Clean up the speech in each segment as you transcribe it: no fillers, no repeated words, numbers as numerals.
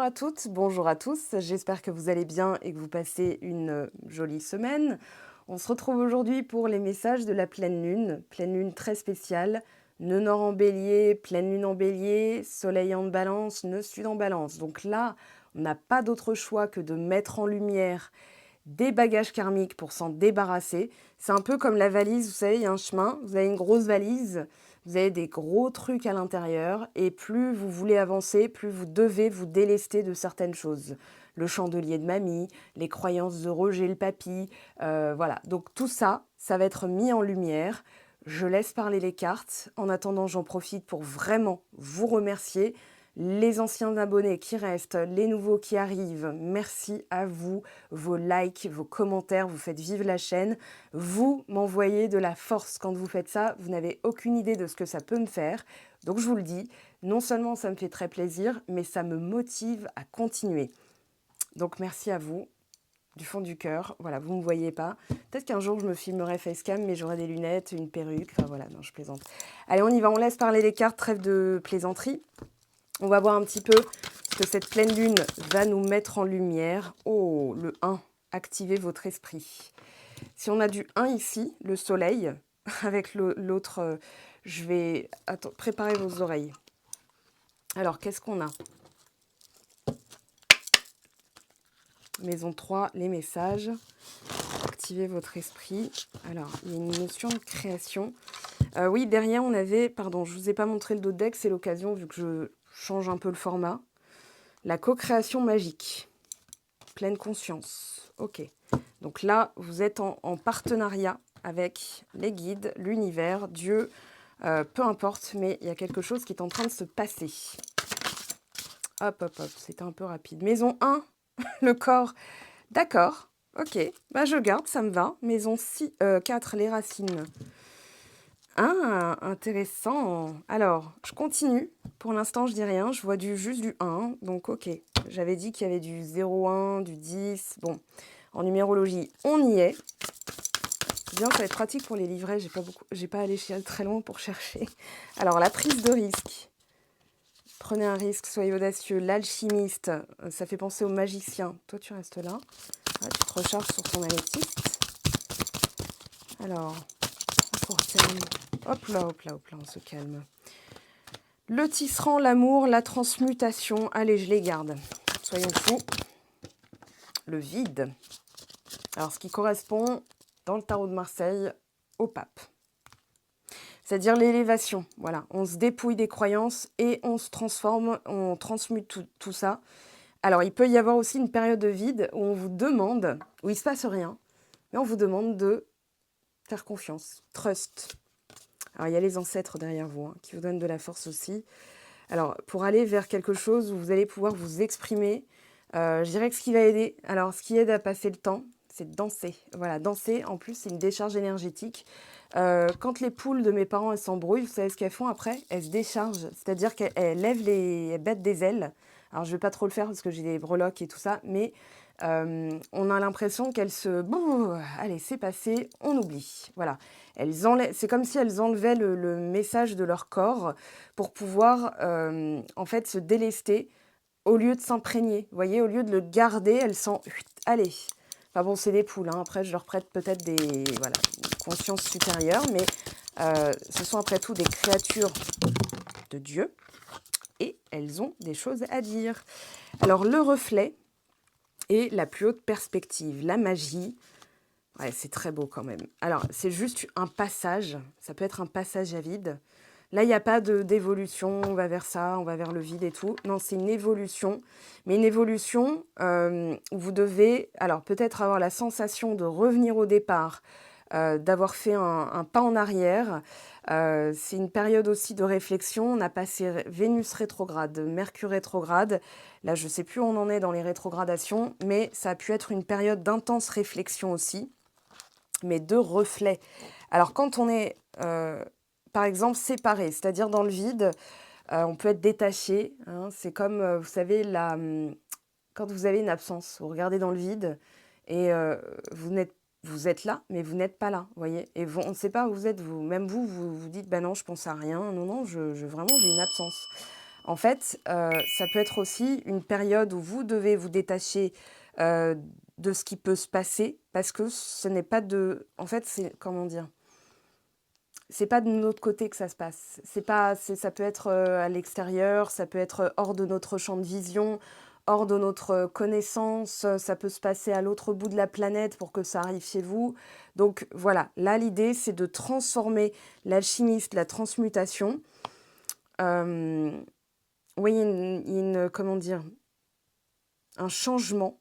à toutes, bonjour à tous, j'espère que vous allez bien et que vous passez une jolie semaine. On se retrouve aujourd'hui pour les messages de la pleine lune très spéciale, nœud nord en bélier, pleine lune en bélier, soleil en balance, nœud sud en balance. Donc là, on n'a pas d'autre choix que de mettre en lumière des bagages karmiques pour s'en débarrasser. C'est un peu comme la valise, vous savez, il y a un chemin, vous avez une grosse valise, vous avez des gros trucs à l'intérieur, et plus vous voulez avancer, plus vous devez vous délester de certaines choses. Le chandelier de mamie, les croyances de Roger le papy, voilà. Donc tout ça, ça va être mis en lumière. Je laisse parler les cartes. En attendant, j'en profite pour vraiment vous remercier. Les anciens abonnés qui restent, les nouveaux qui arrivent, merci à vous, vos likes, vos commentaires, vous faites vivre la chaîne. Vous m'envoyez de la force quand vous faites ça, vous n'avez aucune idée de ce que ça peut me faire. Donc je vous le dis, non seulement ça me fait très plaisir, mais ça me motive à continuer. Donc merci à vous, du fond du cœur. Voilà, vous ne me voyez pas. Peut-être qu'un jour je me filmerai facecam, mais j'aurai des lunettes, une perruque. Enfin voilà, non, je plaisante. Allez, on y va, on laisse parler les cartes, trêve de plaisanterie. On va voir un petit peu ce que cette pleine lune va nous mettre en lumière. Oh, le 1, activez votre esprit. Si on a du 1 ici, le soleil, avec l'autre, je vais... Attends, préparez vos oreilles. Alors, qu'est-ce qu'on a? Maison 3, les messages. Activez votre esprit. Alors, il y a une notion de création. Oui, derrière, on avait... Pardon, je ne vous ai pas montré le dos de deck, c'est l'occasion, vu que je change un peu le format. La co-création magique. Pleine conscience. Ok. Donc là, vous êtes en partenariat avec les guides, l'univers, Dieu, peu importe, mais il y a quelque chose qui est en train de se passer. Hop, hop, hop, c'était un peu rapide. Maison 1, le corps. D'accord, ok. Bah, je garde, ça me va. Maison 4, les racines. Ah, intéressant. Alors, je continue. Pour l'instant, je dis rien. Je vois juste du 1. Donc, ok. J'avais dit qu'il y avait du 0,1, du 10. Bon, en numérologie, on y est. C'est bien, ça va être pratique pour les livrets. J'ai pas à aller très loin pour chercher. Alors, la prise de risque. Prenez un risque, soyez audacieux. L'alchimiste, ça fait penser au magicien. Toi, tu restes là. Ah, tu te recharges sur ton améthyste. Alors, pour terme. Hop là, hop là, hop là, on se calme. Le tisserand, l'amour, la transmutation. Allez, je les garde. Soyons fous. Le vide. Alors, ce qui correspond, dans le tarot de Marseille, au pape. C'est-à-dire l'élévation. Voilà, on se dépouille des croyances et on se transforme, on transmute tout ça. Alors, il peut y avoir aussi une période de vide où on vous demande, où il ne se passe rien, mais on vous demande de faire confiance, trust. Alors, il y a les ancêtres derrière vous, hein, qui vous donnent de la force aussi. Alors, pour aller vers quelque chose où vous allez pouvoir vous exprimer, je dirais que ce qui va aider, alors ce qui aide à passer le temps, c'est de danser. Voilà, danser, en plus, c'est une décharge énergétique. Quand les poules de mes parents, elles s'embrouillent, vous savez ce qu'elles font après? Elles se déchargent, c'est-à-dire qu'elles lèvent elles battent des ailes. Alors, je ne vais pas trop le faire parce que j'ai des breloques et tout ça, mais on a l'impression qu'elles se... Bon, allez, c'est passé, on oublie. Voilà. C'est comme si elles enlevaient le message de leur corps pour pouvoir, en fait, se délester au lieu de s'imprégner. Vous voyez, au lieu de le garder, elles sont... Allez. Enfin bon, c'est des poules, hein. Après, je leur prête peut-être une conscience supérieure, mais ce sont après tout des créatures de Dieu et elles ont des choses à dire. Alors, le reflet et la plus haute perspective, la magie, ouais, c'est très beau quand même. Alors, c'est juste un passage, ça peut être un passage à vide. Là, il n'y a pas d'évolution, on va vers ça, on va vers le vide et tout. Non, c'est une évolution, mais une évolution où vous devez, alors peut-être avoir la sensation de revenir au départ, d'avoir fait un pas en arrière. C'est une période aussi de réflexion. On a passé Vénus rétrograde, Mercure rétrograde. Là, je ne sais plus où on en est dans les rétrogradations, mais ça a pu être une période d'intense réflexion aussi, mais de reflet. Alors, quand on est... par exemple, séparé, c'est-à-dire dans le vide, on peut être détaché. Hein, c'est comme, vous savez, quand vous avez une absence, vous regardez dans le vide et vous êtes là, mais vous n'êtes pas là, vous voyez. Et on ne sait pas où vous êtes, vous. Même vous dites, bah non, je pense à rien. Non, non, vraiment, j'ai une absence. En fait, ça peut être aussi une période où vous devez vous détacher de ce qui peut se passer parce que ce n'est pas de... En fait, c'est... Comment dire? C'est pas de notre côté que ça se passe. Ça peut être à l'extérieur, ça peut être hors de notre champ de vision, hors de notre connaissance, ça peut se passer à l'autre bout de la planète pour que ça arrive chez vous. Donc voilà, là l'idée c'est de transformer l'alchimiste, la transmutation. Oui, comment dire, un changement.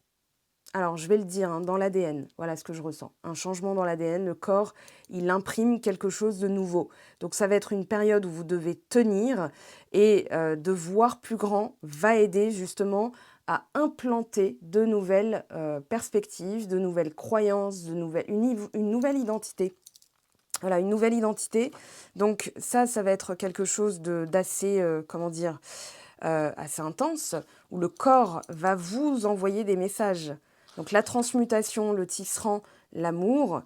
Alors, je vais le dire, hein, dans l'ADN, voilà ce que je ressens. Un changement dans l'ADN, le corps, il imprime quelque chose de nouveau. Donc, ça va être une période où vous devez tenir et de voir plus grand va aider justement à implanter de nouvelles perspectives, de nouvelles croyances, une nouvelle identité. Voilà, une nouvelle identité. Donc, ça va être quelque chose d'assez, comment dire, assez intense, où le corps va vous envoyer des messages. Donc la transmutation, le tisserand, l'amour,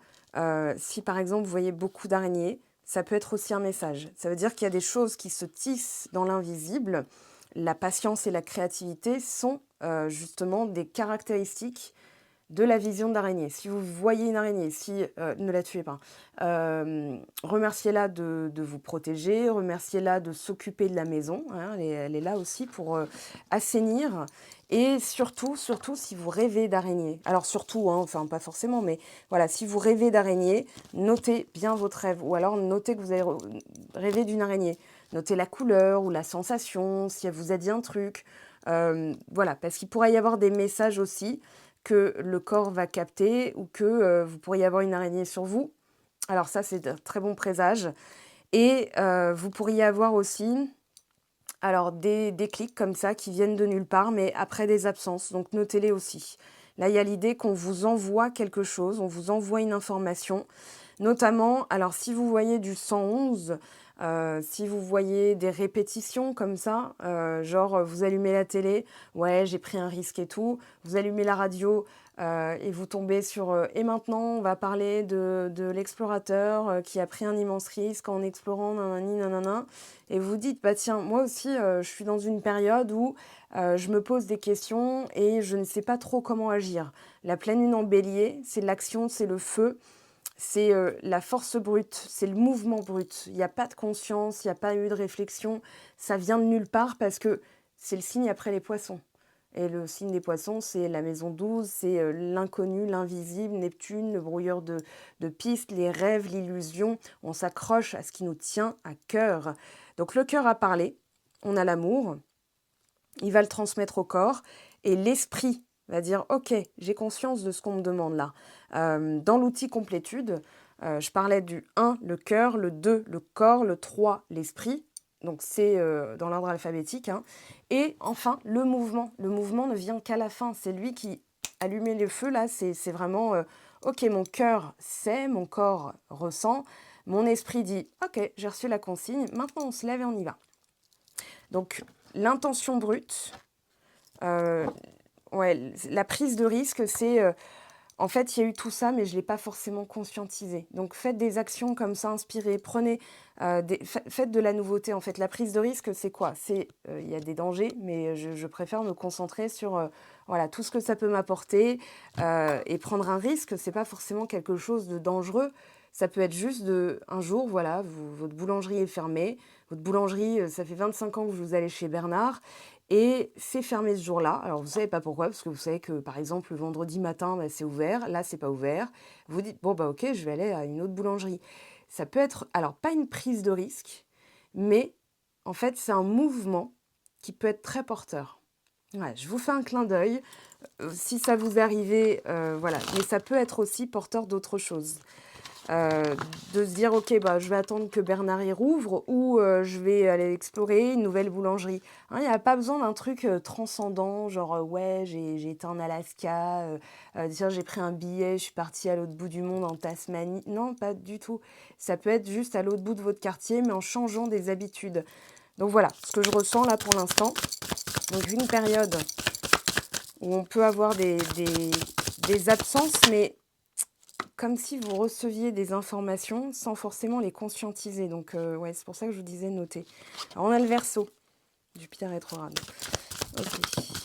si par exemple vous voyez beaucoup d'araignées, ça peut être aussi un message. Ça veut dire qu'il y a des choses qui se tissent dans l'invisible. La patience et la créativité sont justement des caractéristiques de la vision d'araignée. Si vous voyez une araignée, ne la tuez pas. Remerciez-la de vous protéger, remerciez-la de s'occuper de la maison. Hein, elle est là aussi pour assainir. Et surtout, si vous rêvez d'araignée, alors surtout, hein, enfin pas forcément, mais voilà, si vous rêvez d'araignée, notez bien votre rêve. Ou alors notez que vous avez rêvé d'une araignée. Notez la couleur ou la sensation, si elle vous a dit un truc. Voilà, parce qu'il pourrait y avoir des messages aussi que le corps va capter ou que vous pourriez avoir une araignée sur vous. Alors ça, c'est un très bon présage. Et vous pourriez avoir aussi des clics comme ça qui viennent de nulle part, mais après des absences. Donc notez-les aussi. Là, il y a l'idée qu'on vous envoie quelque chose, on vous envoie une information. Notamment, alors si vous voyez du 111, si vous voyez des répétitions comme ça, genre vous allumez la télé, ouais j'ai pris un risque et tout, vous allumez la radio et vous tombez sur et maintenant on va parler de l'explorateur qui a pris un immense risque en explorant nanani nanana, et vous dites bah tiens moi aussi je suis dans une période où je me pose des questions et je ne sais pas trop comment agir. La pleine lune en bélier, c'est l'action, c'est le feu. C'est la force brute, c'est le mouvement brut. Il n'y a pas de conscience, il n'y a pas eu de réflexion. Ça vient de nulle part parce que c'est le signe après les poissons. Et le signe des poissons, c'est la maison 12, c'est l'inconnu, l'invisible, Neptune, le brouilleur de pistes, les rêves, l'illusion. On s'accroche à ce qui nous tient à cœur. Donc le cœur a parlé, on a l'amour, il va le transmettre au corps et l'esprit va dire « Ok, j'ai conscience de ce qu'on me demande là ». Dans l'outil complétude, je parlais du 1, le cœur, le 2, le corps, le 3, l'esprit. Donc c'est dans l'ordre alphabétique. Hein. Et enfin, le mouvement. Le mouvement ne vient qu'à la fin. C'est lui qui allume le feu là. C'est vraiment ok, mon cœur sait, mon corps ressent. Mon esprit dit ok, j'ai reçu la consigne. Maintenant, on se lève et on y va. Donc l'intention brute, ouais, la prise de risque, c'est... en fait, il y a eu tout ça, mais je ne l'ai pas forcément conscientisé. Donc, faites des actions comme ça, inspirées. Prenez, faites de la nouveauté. En fait, la prise de risque, c'est quoi? C'est, il y a des dangers, mais je préfère me concentrer sur voilà, tout ce que ça peut m'apporter. Et prendre un risque, c'est pas forcément quelque chose de dangereux. Ça peut être juste un jour, voilà, votre boulangerie est fermée. Votre boulangerie, ça fait 25 ans que vous allez chez Bernard. Et c'est fermé ce jour-là. Alors, vous ne savez pas pourquoi, parce que vous savez que, par exemple, le vendredi matin, bah, c'est ouvert. Là, c'est pas ouvert. Vous dites, bon, bah ok, je vais aller à une autre boulangerie. Ça peut être, alors, pas une prise de risque, mais en fait, c'est un mouvement qui peut être très porteur. Ouais, je vous fais un clin d'œil. Si ça vous est arrivé, voilà. Mais ça peut être aussi porteur d'autre chose. De se dire ok bah je vais attendre que Bernard y rouvre ou je vais aller explorer une nouvelle boulangerie. Hein, il n'y a pas besoin d'un truc transcendant genre ouais j'ai été en Alaska, tiens j'ai pris un billet, je suis partie à l'autre bout du monde en Tasmanie. Non pas du tout. Ça peut être juste à l'autre bout de votre quartier mais en changeant des habitudes. Donc voilà ce que je ressens là pour l'instant. Donc une période où on peut avoir des absences mais comme si vous receviez des informations sans forcément les conscientiser. Donc, ouais, c'est pour ça que je vous disais noter. Alors, on a le Verseau. Jupiter rétrograde. Ok.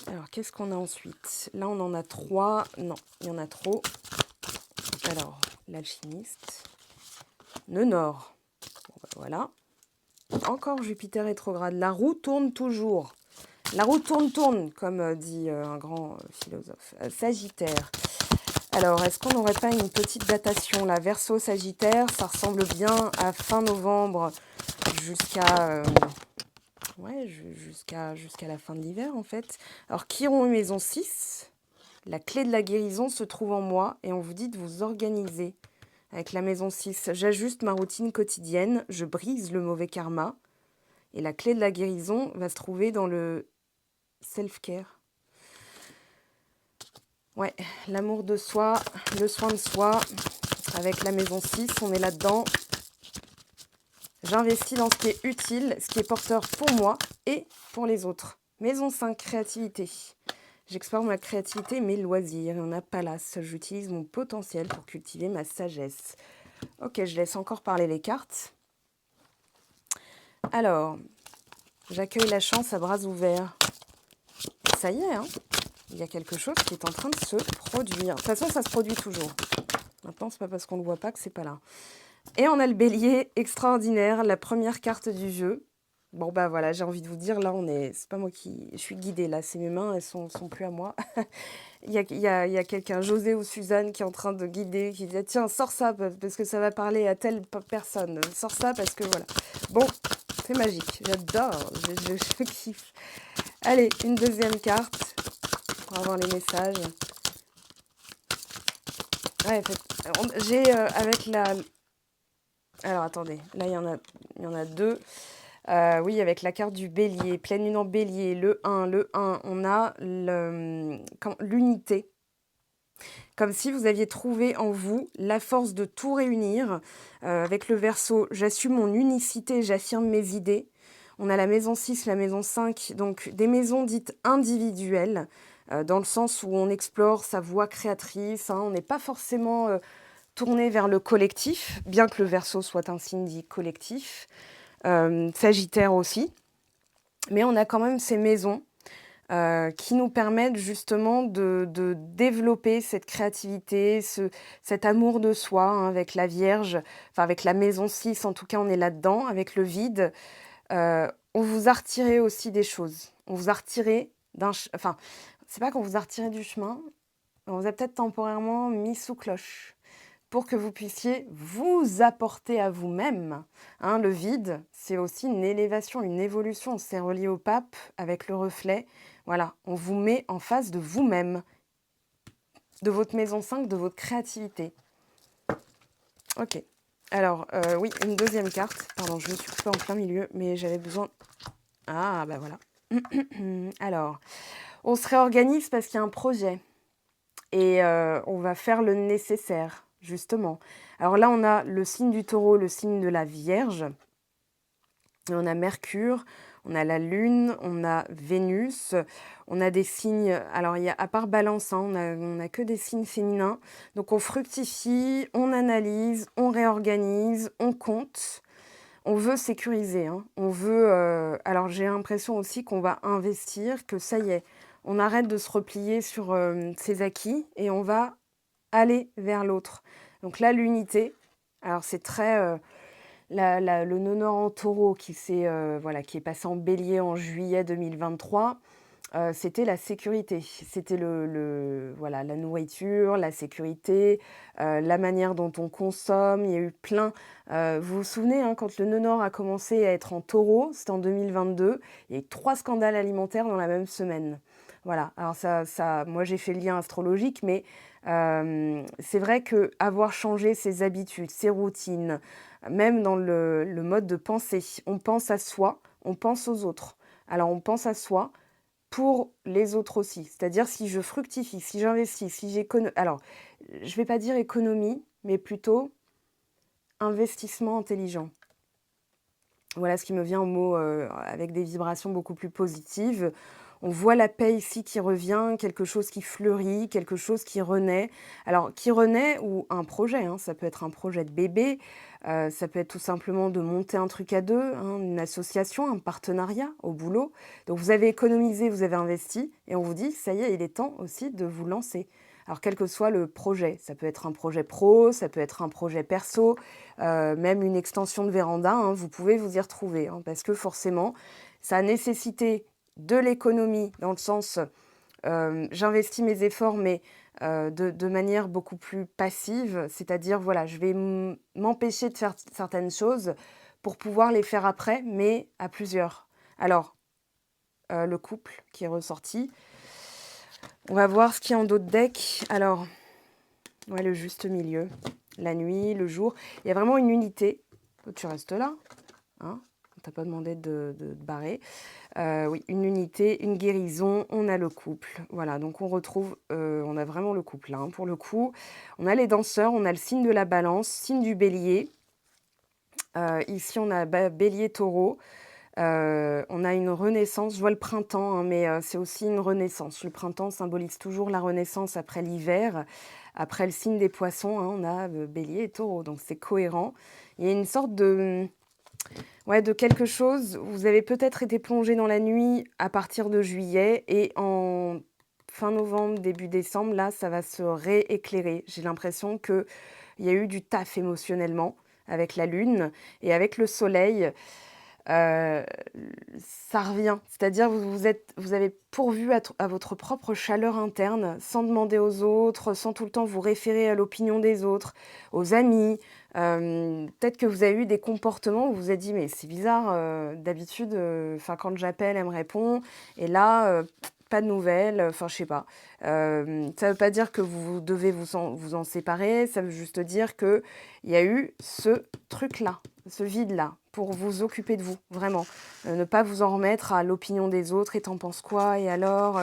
Alors, qu'est-ce qu'on a ensuite? Là, on en a 3. Non, il y en a trop. Alors, l'alchimiste. Nœud nord. Bon, ben voilà. Encore Jupiter rétrograde. La roue tourne toujours. La roue tourne, comme dit un grand philosophe. Sagittaire. Alors, est-ce qu'on n'aurait pas une petite datation là? Verseau, Sagittaire, ça ressemble bien à fin novembre jusqu'à jusqu'à la fin de l'hiver en fait. Alors, Chiron et maison 6, la clé de la guérison se trouve en moi et on vous dit de vous organiser avec la maison 6. J'ajuste ma routine quotidienne, je brise le mauvais karma et la clé de la guérison va se trouver dans le self-care. Ouais, l'amour de soi, le soin de soi. Avec la maison 6, on est là-dedans. J'investis dans ce qui est utile, ce qui est porteur pour moi et pour les autres. Maison 5, créativité. J'explore ma créativité et mes loisirs. Et on a Palace. J'utilise mon potentiel pour cultiver ma sagesse. Ok, je laisse encore parler les cartes. Alors, j'accueille la chance à bras ouverts. Ça y est, hein, il y a quelque chose qui est en train de se produire. De toute façon, ça se produit toujours. Maintenant, c'est pas parce qu'on ne le voit pas que c'est pas là. Et on a le bélier extraordinaire, la première carte du jeu. Bon, bah voilà, j'ai envie de vous dire, là, c'est pas moi qui... Je suis guidée, là, c'est mes mains, elles sont plus à moi. il y a quelqu'un, José ou Suzanne, qui est en train de guider, qui dit, tiens, sors ça, parce que ça va parler à telle personne. Sors ça, parce que voilà. Bon, c'est magique, j'adore, je kiffe. Allez, une deuxième carte, pour avoir les messages. Ouais, j'ai, avec la... Alors, attendez, là, il y en a 2. Oui, avec la carte du bélier, pleine lune en bélier, le 1, on a l'unité. Comme si vous aviez trouvé en vous la force de tout réunir. Avec le verseau, j'assume mon unicité, j'affirme mes idées. On a la maison 6, la maison 5, donc des maisons dites individuelles, dans le sens où on explore sa voie créatrice. Hein, on n'est pas forcément tourné vers le collectif, bien que le verseau soit un signe dit collectif. Sagittaire aussi. Mais on a quand même ces maisons qui nous permettent justement de développer cette créativité, cet amour de soi, hein, avec la Vierge, enfin avec la maison 6, en tout cas on est là-dedans, avec le vide. On vous a retiré aussi des choses. On vous a retiré enfin, c'est pas qu'on vous a retiré du chemin, on vous a peut-être temporairement mis sous cloche pour que vous puissiez vous apporter à vous-même. Hein, le vide, c'est aussi une élévation, une évolution. C'est relié au pape avec le reflet. Voilà, on vous met en face de vous-même, de votre maison 5, de votre créativité. Ok. Alors, oui, une deuxième carte. Pardon, je me suis coupée en plein milieu, mais j'avais besoin... Ah, bah voilà. Alors, on se réorganise parce qu'il y a un projet. Et on va faire le nécessaire, justement. Alors là, on a le signe du taureau, le signe de la Vierge. Et on a Mercure, on a la Lune, on a Vénus, on a des signes... Alors, à part Balance, hein, on a que des signes féminins. Donc, on fructifie, on analyse, on réorganise, on compte. On veut sécuriser. Hein. On veut... Alors, j'ai l'impression aussi qu'on va investir, que ça y est, on arrête de se replier sur ses acquis et on va aller vers l'autre. Donc là, l'unité, alors c'est très... le nœud nord en taureau qui est passé en bélier en juillet 2023, c'était la sécurité. C'était la nourriture, la sécurité, la manière dont on consomme. Il y a eu plein... vous vous souvenez, hein, quand le nœud nord a commencé à être en taureau, c'était en 2022, il y a eu 3 scandales alimentaires dans la même semaine. Voilà, alors moi j'ai fait le lien astrologique, mais c'est vrai qu'avoir changé ses habitudes, ses routines, même dans le mode de pensée, on pense à soi, on pense aux autres. Alors on pense à soi pour les autres aussi. C'est-à-dire si je fructifie, si j'investis, si j'économise... Alors, je ne vais pas dire économie, mais plutôt investissement intelligent. Voilà ce qui me vient au mot avec des vibrations beaucoup plus positives. On voit la paix ici qui revient, quelque chose qui fleurit, quelque chose qui renaît. Alors, qui renaît ou un projet, hein, ça peut être un projet de bébé, ça peut être tout simplement de monter un truc à deux, hein, une association, un partenariat au boulot. Donc, vous avez économisé, vous avez investi et on vous dit, ça y est, il est temps aussi de vous lancer. Alors, quel que soit le projet, ça peut être un projet pro, ça peut être un projet perso, même une extension de véranda, hein, vous pouvez vous y retrouver, hein, parce que forcément, ça a nécessité de l'économie, dans le sens, j'investis mes efforts, mais de manière beaucoup plus passive, c'est-à-dire, voilà, je vais m'empêcher de faire certaines choses pour pouvoir les faire après, mais à plusieurs. Alors, le couple qui est ressorti. On va voir ce qu'il y a en dos de deck. Alors, ouais, le juste milieu. La nuit, le jour. Il y a vraiment une unité. Oh, tu restes là. Hein, on t'a pas demandé de te barrer. Oui, une unité, une guérison. On a le couple. Voilà, donc on retrouve... on a vraiment le couple, là, hein, pour le coup. On a les danseurs, on a le signe de la balance, signe du bélier. Ici, on a bélier-taureau. On a une renaissance, je vois le printemps, hein, mais c'est aussi une renaissance. Le printemps symbolise toujours la renaissance après l'hiver. Après le signe des poissons, hein, on a bélier et taureau, donc c'est cohérent. Il y a une sorte de, ouais, de quelque chose, vous avez peut-être été plongé dans la nuit à partir de juillet et en fin novembre, début décembre, là, ça va se rééclairer. J'ai l'impression qu'il y a eu du taf émotionnellement avec la lune et avec le soleil. Ça revient, c'est-à-dire vous avez pourvu à votre propre chaleur interne, sans demander aux autres, sans tout le temps vous référer à l'opinion des autres, aux amis. Peut-être que vous avez eu des comportements où vous vous êtes dit: «Mais c'est bizarre, d'habitude, quand j'appelle, elle me répond et là, pas de nouvelles», enfin je sais pas. Ça veut pas dire que vous devez vous en séparer, ça veut juste dire qu'il y a eu ce truc-là, ce vide-là, pour vous occuper de vous, vraiment. Ne pas vous en remettre à l'opinion des autres. Et t'en penses quoi? Et alors,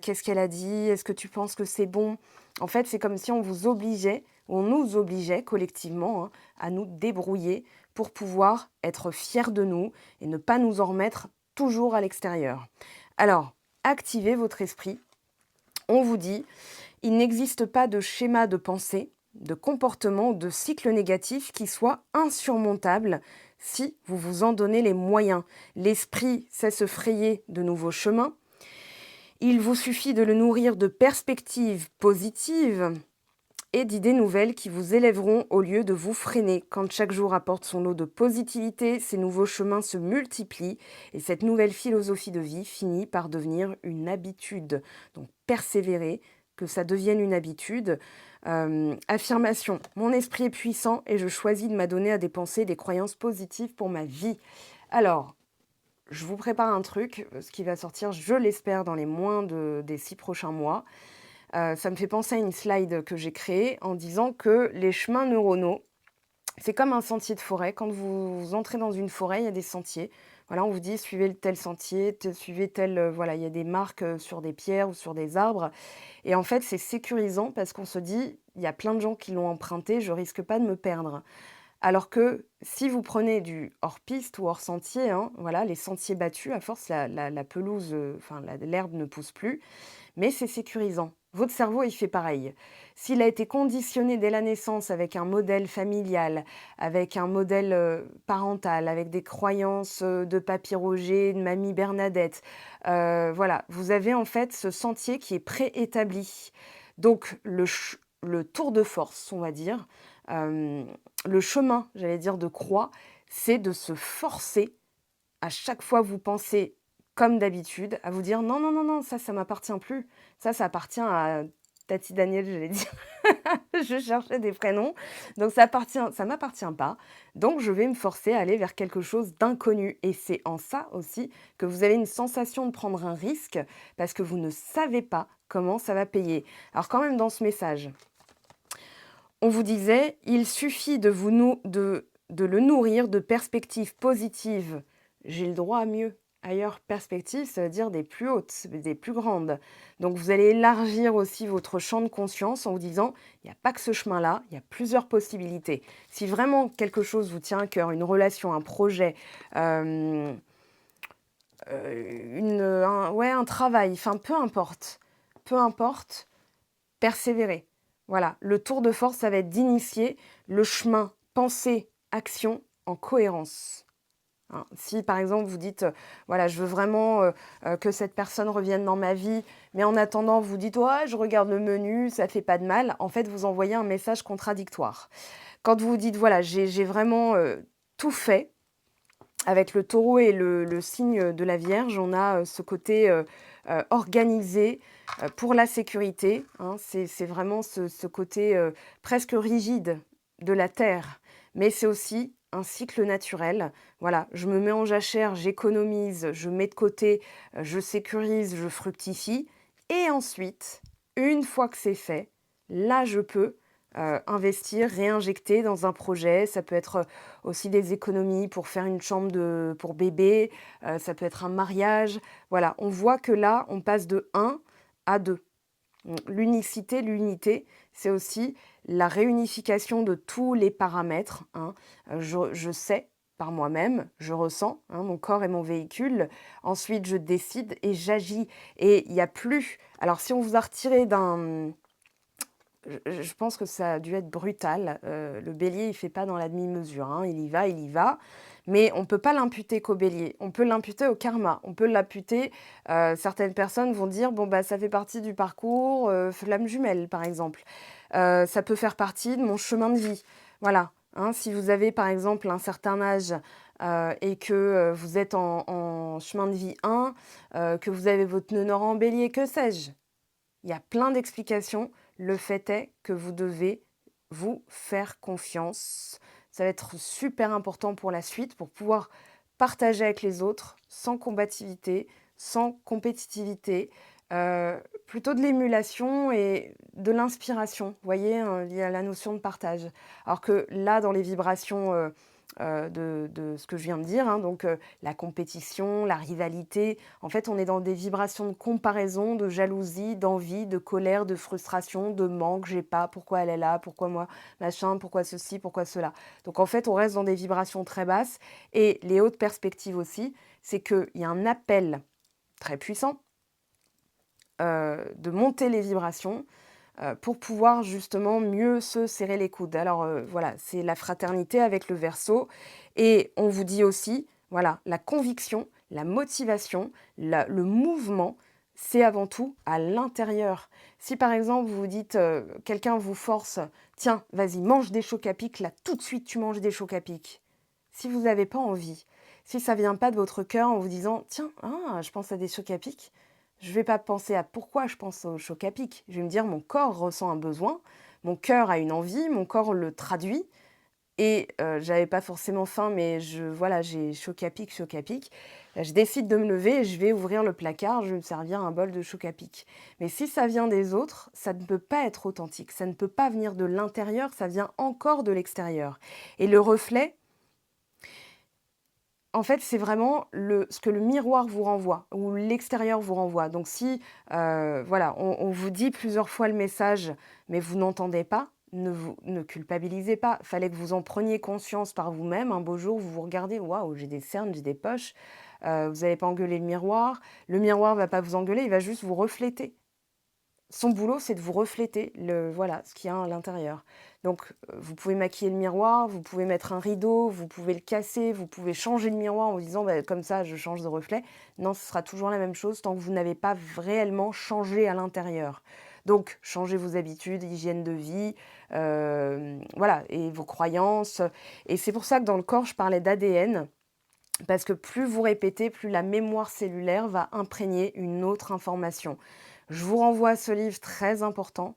qu'est-ce qu'elle a dit? Est-ce que tu penses que c'est bon? En fait, c'est comme si on vous obligeait, on nous obligeait collectivement, hein, à nous débrouiller pour pouvoir être fiers de nous et ne pas nous en remettre toujours à l'extérieur. Alors, activez votre esprit. On vous dit, il n'existe pas de schéma de pensée, de comportement ou de cycle négatif qui soit insurmontable si vous vous en donnez les moyens. L'esprit sait se frayer de nouveaux chemins. Il vous suffit de le nourrir de perspectives positives et d'idées nouvelles qui vous élèveront au lieu de vous freiner. Quand chaque jour apporte son lot de positivité, ces nouveaux chemins se multiplient et cette nouvelle philosophie de vie finit par devenir une habitude. Donc persévérer, que ça devienne une habitude. Affirmation, mon esprit est puissant et je choisis de m'adonner à des pensées, des croyances positives pour ma vie. Alors, je vous prépare un truc, ce qui va sortir, je l'espère, dans les des 6 prochains mois. Ça me fait penser à une slide que j'ai créée en disant que les chemins neuronaux, c'est comme un sentier de forêt. Quand vous entrez dans une forêt, il y a des sentiers. Voilà, on vous dit suivez tel sentier, suivez tel... voilà, il y a des marques sur des pierres ou sur des arbres. Et en fait, c'est sécurisant parce qu'on se dit, il y a plein de gens qui l'ont emprunté, je risque pas de me perdre. Alors que si vous prenez du hors-piste ou hors-sentier, hein, voilà, les sentiers battus, à force, la pelouse, l'herbe ne pousse plus, mais c'est sécurisant. Votre cerveau, il fait pareil. S'il a été conditionné dès la naissance avec un modèle familial, avec un modèle parental, avec des croyances de Papy Roger, de Mamie Bernadette, voilà, vous avez en fait ce sentier qui est préétabli. Donc le tour de force, on va dire, le chemin, j'allais dire, de croix, c'est de se forcer à chaque fois que vous pensez comme d'habitude, à vous dire: «Non, non, non, non, ça m'appartient plus. Ça appartient à Tati Daniel», j'allais dire. Je cherchais des prénoms. Donc ça m'appartient pas. Donc je vais me forcer à aller vers quelque chose d'inconnu et c'est en ça aussi que vous avez une sensation de prendre un risque parce que vous ne savez pas comment ça va payer. Alors quand même dans ce message, on vous disait: «Il suffit de le nourrir de perspectives positives». J'ai le droit à mieux. Ailleurs, perspectives, ça veut dire des plus hautes, des plus grandes. Donc vous allez élargir aussi votre champ de conscience en vous disant: «Il n'y a pas que ce chemin-là, il y a plusieurs possibilités». Si vraiment quelque chose vous tient à cœur, une relation, un projet, un travail, enfin peu importe, persévérer. Voilà, le tour de force, ça va être d'initier le chemin pensée, action en cohérence. Hein. Si par exemple vous dites, voilà, je veux vraiment que cette personne revienne dans ma vie, mais en attendant vous dites, ouais, je regarde le menu, ça fait pas de mal, en fait vous envoyez un message contradictoire. Quand vous dites, voilà, j'ai vraiment tout fait, avec le taureau et le signe de la Vierge, on a ce côté organisé pour la sécurité. Hein, c'est vraiment ce côté presque rigide de la Terre. Mais c'est aussi un cycle naturel. Voilà, je me mets en jachère, j'économise, je mets de côté, je sécurise, je fructifie. Et ensuite, une fois que c'est fait, là, je peux investir, réinjecter dans un projet. Ça peut être aussi des économies pour faire une chambre pour bébé, ça peut être un mariage. Voilà, on voit que là, on passe de 1 à 2. L'unicité, l'unité, c'est aussi la réunification de tous les paramètres. Hein. Je sais par moi-même, je ressens, hein, mon corps est mon véhicule. Ensuite, je décide et j'agis. Et il n'y a plus... Alors, si on vous a retiré d'un... Je pense que ça a dû être brutal. Le bélier, il ne fait pas dans la demi-mesure. Hein. Il y va. Mais on ne peut pas l'imputer qu'au bélier. On peut l'imputer au karma. On peut l'imputer... certaines personnes vont dire, bon, bah, ça fait partie du parcours, flamme jumelle, par exemple. Ça peut faire partie de mon chemin de vie. Voilà. Hein, si vous avez, par exemple, un certain âge et que vous êtes en chemin de vie 1, que vous avez votre nœud nord en bélier, que sais-je? Il y a plein d'explications. Le fait est que vous devez vous faire confiance. Ça va être super important pour la suite, pour pouvoir partager avec les autres sans combativité, sans compétitivité, plutôt de l'émulation et de l'inspiration, vous voyez, lié à la notion de partage. Alors que là, dans les vibrations de ce que je viens de dire, hein, donc la compétition, la rivalité, en fait, on est dans des vibrations de comparaison, de jalousie, d'envie, de colère, de frustration, de manque, j'ai pas, pourquoi elle est là, pourquoi moi, machin, pourquoi ceci, pourquoi cela. Donc en fait, on reste dans des vibrations très basses et les hautes perspectives aussi, c'est qu'il y a un appel très puissant de monter les vibrations pour pouvoir justement mieux se serrer les coudes. Alors voilà, c'est la fraternité avec le Verseau. Et on vous dit aussi, voilà, la conviction, la motivation, le mouvement, c'est avant tout à l'intérieur. Si par exemple vous vous dites, quelqu'un vous force, tiens, vas-y, mange des chocs à pic, là tout de suite tu manges des chocs à pic. Si vous n'avez pas envie, si ça vient pas de votre cœur en vous disant, tiens, je pense à des chocs à pic, je ne vais pas penser à pourquoi je pense au choc à pic. Je vais me dire, mon corps ressent un besoin, mon cœur a une envie, mon corps le traduit. Et j'avais pas forcément faim, mais voilà, j'ai choc à pic, choc à pic. Je décide de me lever et je vais ouvrir le placard, je vais me servir un bol de choc à pic. Mais si ça vient des autres, ça ne peut pas être authentique. Ça ne peut pas venir de l'intérieur, ça vient encore de l'extérieur. Et le reflet, en fait, c'est vraiment ce que le miroir vous renvoie ou l'extérieur vous renvoie. Donc si, voilà, on vous dit plusieurs fois le message, mais vous n'entendez pas, ne culpabilisez pas. Il fallait que vous en preniez conscience par vous-même. Un beau jour, vous vous regardez, waouh, j'ai des cernes, j'ai des poches. Vous n'allez pas engueuler le miroir. Le miroir ne va pas vous engueuler, il va juste vous refléter. Son boulot, c'est de vous refléter voilà, ce qu'il y a à l'intérieur. Donc, vous pouvez maquiller le miroir, vous pouvez mettre un rideau, vous pouvez le casser, vous pouvez changer le miroir en vous disant bah, comme ça, je change de reflet. Non, ce sera toujours la même chose tant que vous n'avez pas réellement changé à l'intérieur. Donc, changez vos habitudes, hygiène de vie, voilà, et vos croyances. Et c'est pour ça que dans le corps, je parlais d'ADN. Parce que plus vous répétez, plus la mémoire cellulaire va imprégner une autre information. Je vous renvoie à ce livre très important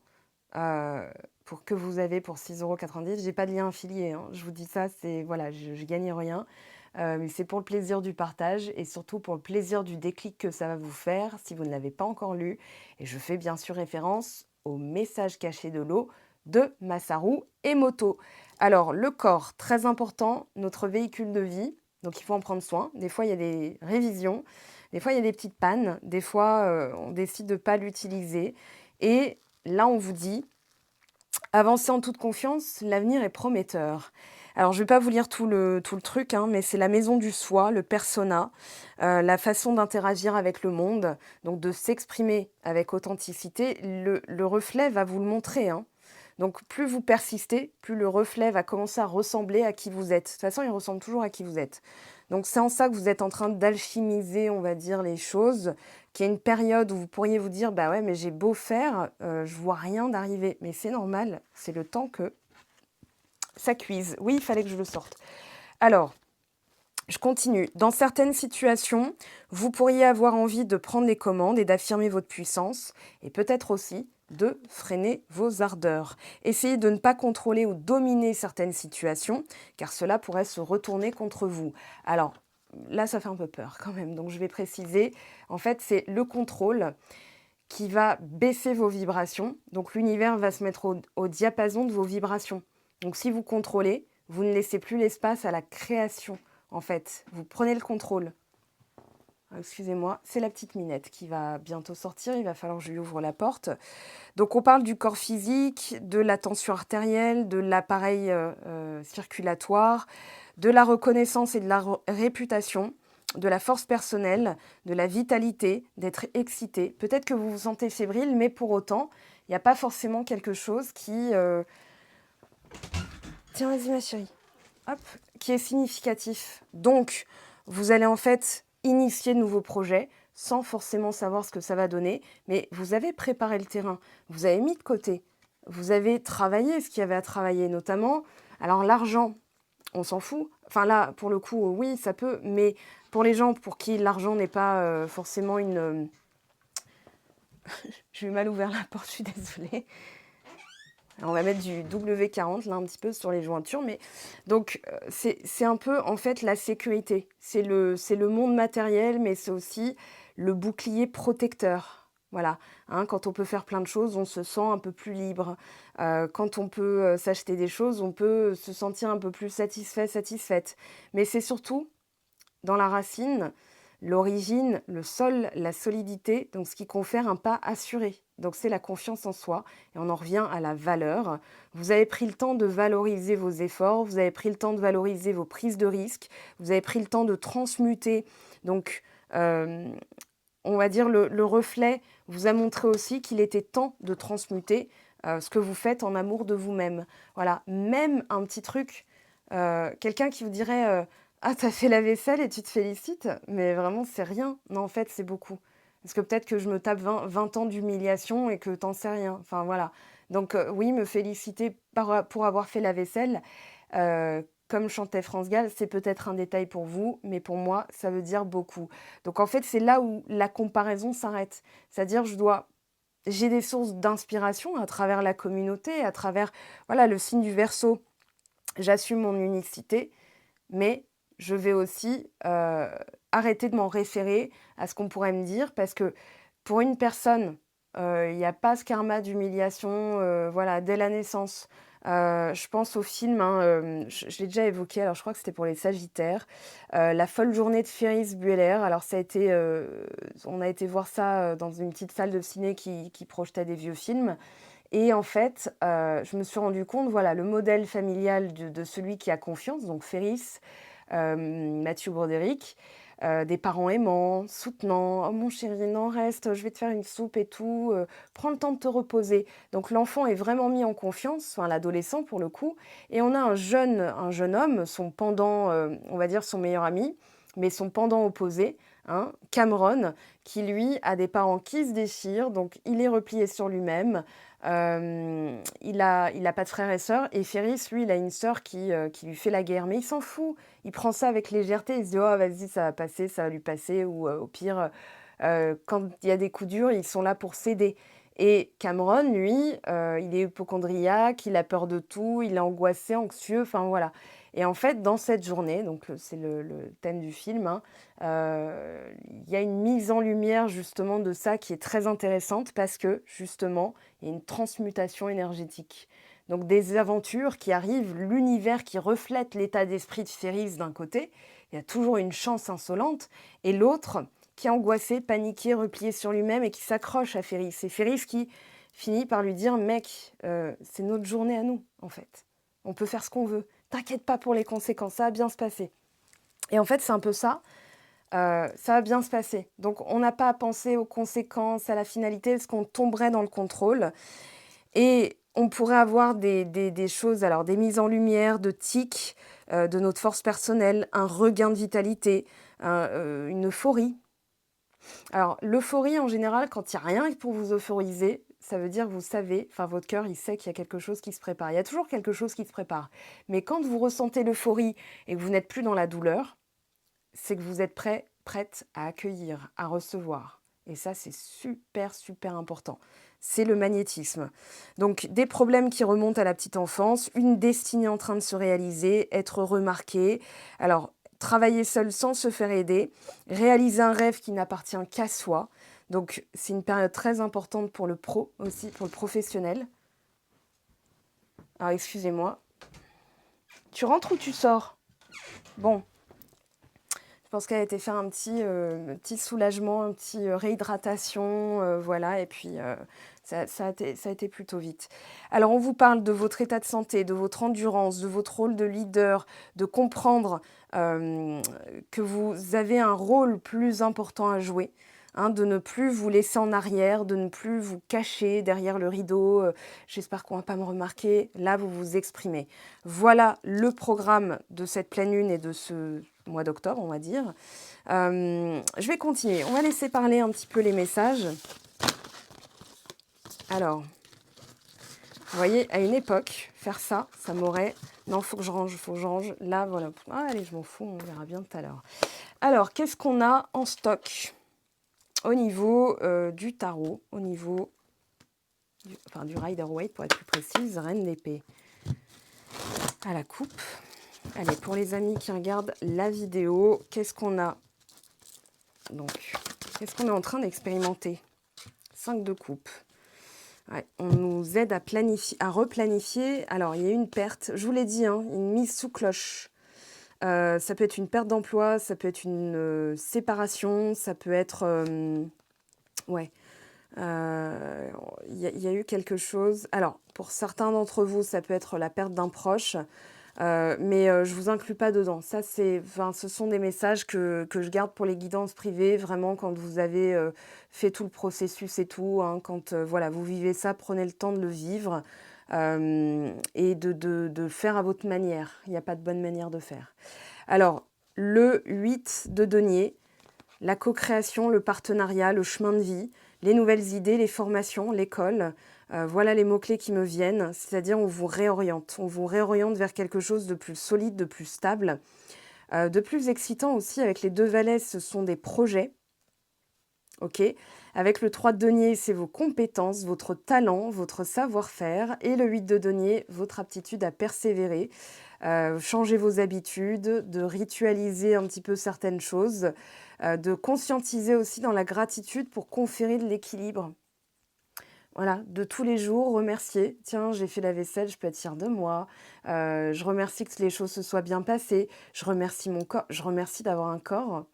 que vous avez pour 6,90 €. Je n'ai pas de lien affilié, hein. Je vous dis ça, voilà, je ne gagne rien. Mais c'est pour le plaisir du partage et surtout pour le plaisir du déclic que ça va vous faire si vous ne l'avez pas encore lu. Et je fais bien sûr référence au message caché de l'eau de Masaru Emoto. Alors, le corps, très important, notre véhicule de vie. Donc, il faut en prendre soin. Des fois, il y a des révisions. Des fois, il y a des petites pannes. Des fois, on décide de ne pas l'utiliser. Et là, on vous dit, Avancez en toute confiance, l'avenir est prometteur. Alors, je ne vais pas vous lire tout le truc, hein, mais c'est la maison du soi, le persona, la façon d'interagir avec le monde, donc de s'exprimer avec authenticité. Le reflet va vous le montrer, hein. Donc, plus vous persistez, plus le reflet va commencer à ressembler à qui vous êtes. De toute façon, il ressemble toujours à qui vous êtes. Donc, c'est en ça que vous êtes en train d'alchimiser, on va dire, les choses, qu'il y a une période où vous pourriez vous dire, bah ouais, mais j'ai beau faire, je vois rien d'arriver. Mais c'est normal, c'est le temps que ça cuise. Oui, il fallait que je le sorte. Alors, je continue. Dans certaines situations, vous pourriez avoir envie de prendre les commandes et d'affirmer votre puissance, et peut-être aussi de freiner vos ardeurs. Essayez de ne pas contrôler ou dominer certaines situations, car cela pourrait se retourner contre vous. Alors, là, ça fait un peu peur quand même, donc je vais préciser. En fait, c'est le contrôle qui va baisser vos vibrations. Donc, l'univers va se mettre au diapason de vos vibrations. Donc, si vous contrôlez, vous ne laissez plus l'espace à la création. En fait, vous prenez le contrôle. Excusez-moi, c'est la petite Minette qui va bientôt sortir. Il va falloir que je lui ouvre la porte. Donc, on parle du corps physique, de la tension artérielle, de l'appareil circulatoire, de la reconnaissance et de la réputation, de la force personnelle, de la vitalité, d'être excité. Peut-être que vous vous sentez fébrile, mais pour autant, il n'y a pas forcément quelque chose qui... Tiens, vas-y ma chérie. Hop, qui est significatif. Donc, vous allez en fait initier de nouveaux projets sans forcément savoir ce que ça va donner, mais vous avez préparé le terrain, vous avez mis de côté, vous avez travaillé ce qu'il y avait à travailler, notamment, alors l'argent, on s'en fout, enfin là, pour le coup, oui, ça peut, mais pour les gens pour qui l'argent n'est pas forcément une... J'ai eu mal ouvert la porte, je suis désolée. On va mettre du W40 là un petit peu sur les jointures, mais donc c'est un peu en fait la sécurité. C'est le monde matériel, mais c'est aussi le bouclier protecteur. Voilà, hein, quand on peut faire plein de choses, on se sent un peu plus libre. Quand on peut s'acheter des choses, on peut se sentir un peu plus satisfait, satisfaite. Mais c'est surtout dans la racine, l'origine, le sol, la solidité, donc ce qui confère un pas assuré. Donc c'est la confiance en soi et on en revient à la valeur. Vous avez pris le temps de valoriser vos efforts, vous avez pris le temps de valoriser vos prises de risques, vous avez pris le temps de transmuter. Donc on va dire le reflet vous a montré aussi qu'il était temps de transmuter ce que vous faites en amour de vous-même. Voilà, même un petit truc, quelqu'un qui vous dirait ah, t'as fait la vaisselle et tu te félicites? Mais vraiment, c'est rien. Non, en fait, c'est beaucoup. Parce que peut-être que je me tape 20 ans d'humiliation et que t'en sais rien. Enfin, voilà. Donc, oui, me féliciter pour avoir fait la vaisselle, comme chantait France Gall, c'est peut-être un détail pour vous, mais pour moi, ça veut dire beaucoup. Donc, en fait, c'est là où la comparaison s'arrête. C'est-à-dire, j'ai des sources d'inspiration à travers la communauté, à travers, voilà, le signe du Verseau. J'assume mon unicité, mais je vais aussi arrêter de m'en référer à ce qu'on pourrait me dire parce que pour une personne, il n'y a pas ce karma d'humiliation voilà, dès la naissance. Je pense au film, hein, je l'ai déjà évoqué, alors je crois que c'était pour les Sagittaires, La folle journée de Ferris Bueller. Alors ça a été, on a été voir ça dans une petite salle de ciné qui projetait des vieux films. Et en fait, je me suis rendu compte, voilà, le modèle familial de celui qui a confiance, donc Ferris, Mathieu Broderick, des parents aimants, soutenants. «Oh mon chéri, non, reste, je vais te faire une soupe et tout, prends le temps de te reposer». Donc l'enfant est vraiment mis en confiance, enfin l'adolescent pour le coup, et on a un jeune homme, son pendant, on va dire son meilleur ami, mais son pendant opposé, hein, Cameron, qui lui a des parents qui se déchirent, donc il est replié sur lui-même. Il a pas de frères et sœurs, et Ferris, lui, il a une sœur qui lui fait la guerre, mais il s'en fout. Il prend ça avec légèreté, il se dit: «Oh vas-y, ça va passer, ça va lui passer» ou au pire, quand il y a des coups durs, ils sont là pour s'aider. Et Cameron, lui, il est hypocondriaque, il a peur de tout, il est angoissé, anxieux, enfin voilà. Et en fait, dans cette journée, donc c'est le thème du film, hein, il y a une mise en lumière justement de ça qui est très intéressante parce que justement, il y a une transmutation énergétique. Donc des aventures qui arrivent, l'univers qui reflète l'état d'esprit de Ferris d'un côté, il y a toujours une chance insolente, et l'autre qui est angoissé, paniqué, replié sur lui-même et qui s'accroche à Ferris. C'est Ferris qui finit par lui dire, mec, c'est notre journée à nous, en fait. On peut faire ce qu'on veut. T'inquiète pas pour les conséquences, ça va bien se passer. Et en fait, c'est un peu ça. Ça va bien se passer. Donc, on n'a pas à penser aux conséquences, à la finalité, parce qu'on tomberait dans le contrôle. Et on pourrait avoir des choses, alors des mises en lumière, de tics, de notre force personnelle, un regain de vitalité, une euphorie. Alors, l'euphorie, en général, quand il n'y a rien pour vous euphoriser, ça veut dire que vous savez, enfin votre cœur, il sait qu'il y a quelque chose qui se prépare. Il y a toujours quelque chose qui se prépare. Mais quand vous ressentez l'euphorie et que vous n'êtes plus dans la douleur, c'est que vous êtes prête à accueillir, à recevoir. Et ça, c'est super, super important. C'est le magnétisme. Donc, des problèmes qui remontent à la petite enfance, une destinée en train de se réaliser, être remarqué. Alors, travailler seul sans se faire aider, réaliser un rêve qui n'appartient qu'à soi. Donc, c'est une période très importante pour le pro aussi, pour le professionnel. Alors, excusez-moi. Tu rentres ou tu sors? Bon. Je pense qu'elle a été faire un petit soulagement, un petit réhydratation, voilà, et puis ça a été plutôt vite. Alors, on vous parle de votre état de santé, de votre endurance, de votre rôle de leader, de comprendre que vous avez un rôle plus important à jouer, hein, de ne plus vous laisser en arrière, de ne plus vous cacher derrière le rideau. J'espère qu'on ne va pas me remarquer. Là, vous vous exprimez. Voilà le programme de cette pleine lune et de ce mois d'octobre, on va dire. Je vais continuer. On va laisser parler un petit peu les messages. Alors, vous voyez, à une époque, faire ça, ça m'aurait... Non, faut que je range. Là, voilà. Ah, allez, je m'en fous, on verra bien tout à l'heure. Alors, qu'est-ce qu'on a en stock au niveau du tarot, au niveau du Rider-Waite, pour être plus précise, Reine d'épée. À la coupe. Allez, pour les amis qui regardent la vidéo, qu'est-ce qu'on a? Donc, qu'est-ce qu'on est en train d'expérimenter? 5 de coupe. Ouais, on nous aide à planifier, à replanifier. Alors, il y a une perte, je vous l'ai dit, hein, une mise sous cloche. Ça peut être une perte d'emploi, ça peut être une séparation, ça peut être... ouais. Il y a eu quelque chose. Alors, pour certains d'entre vous, ça peut être la perte d'un proche. Mais je ne vous inclus pas dedans. Ça, ce sont des messages que je garde pour les guidances privées, vraiment quand vous avez fait tout le processus et tout. Hein, quand voilà, vous vivez ça, prenez le temps de le vivre et de faire à votre manière. Il n'y a pas de bonne manière de faire. Alors, le 8 de denier, la co-création, le partenariat, le chemin de vie, les nouvelles idées, les formations, l'école. Voilà les mots-clés qui me viennent, c'est-à-dire on vous réoriente. On vous réoriente vers quelque chose de plus solide, de plus stable, de plus excitant aussi. Avec les 2 valets, ce sont des projets. Ok. Avec le 3 de denier, c'est vos compétences, votre talent, votre savoir-faire. Et le 8 de denier, votre aptitude à persévérer, changer vos habitudes, de ritualiser un petit peu certaines choses, de conscientiser aussi dans la gratitude pour conférer de l'équilibre. Voilà, de tous les jours, remercier. Tiens, j'ai fait la vaisselle, je peux être fière de moi. Je remercie que les choses se soient bien passées. Je remercie mon corps. Je remercie d'avoir un corps.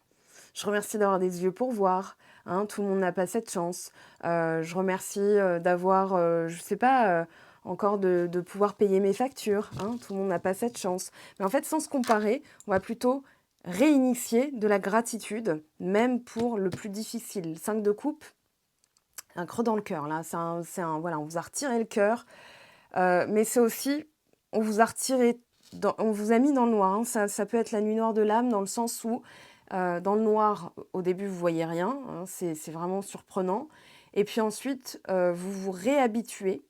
Je remercie d'avoir des yeux pour voir. Hein, tout le monde n'a pas cette chance. Je remercie d'avoir, je ne sais pas, encore de pouvoir payer mes factures. Hein, tout le monde n'a pas cette chance. Mais en fait, sans se comparer, on va plutôt réinitier de la gratitude, même pour le plus difficile. 5 de coupe. Un creux dans le cœur, là. Voilà, on vous a retiré le cœur. Mais c'est aussi, on vous a retiré, on vous a mis dans le noir. Hein. Ça peut être la nuit noire de l'âme, dans le sens où, dans le noir, au début, vous ne voyez rien. Hein. C'est vraiment surprenant. Et puis ensuite, vous vous réhabituez,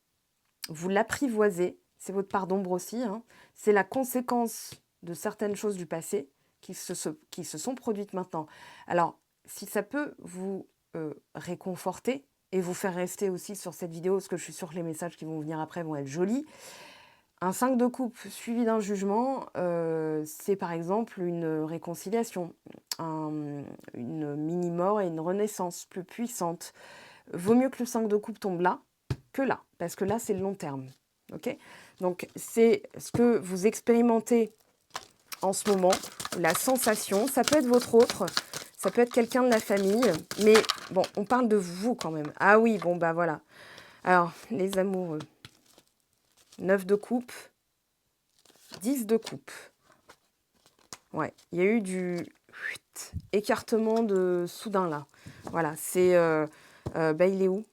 vous l'apprivoisez. C'est votre part d'ombre aussi. Hein. C'est la conséquence de certaines choses du passé qui se sont produites maintenant. Alors, si ça peut vous réconforter, et vous faire rester aussi sur cette vidéo, parce que je suis sûre que les messages qui vont venir après vont être jolis. Un 5 de coupe suivi d'un jugement, c'est par exemple une réconciliation, une mini-mort et une renaissance plus puissante. Vaut mieux que le 5 de coupe tombe là que là, parce que là, c'est le long terme. Okay. Donc, c'est ce que vous expérimentez en ce moment, la sensation. Ça peut être votre autre, ça peut être quelqu'un de la famille, mais bon, on parle de vous quand même. Ah oui, bon, bah voilà. Alors, les amoureux. 9 de coupe, 10 de coupe. Ouais, il y a eu du écartement de soudain là. Voilà, c'est... il est où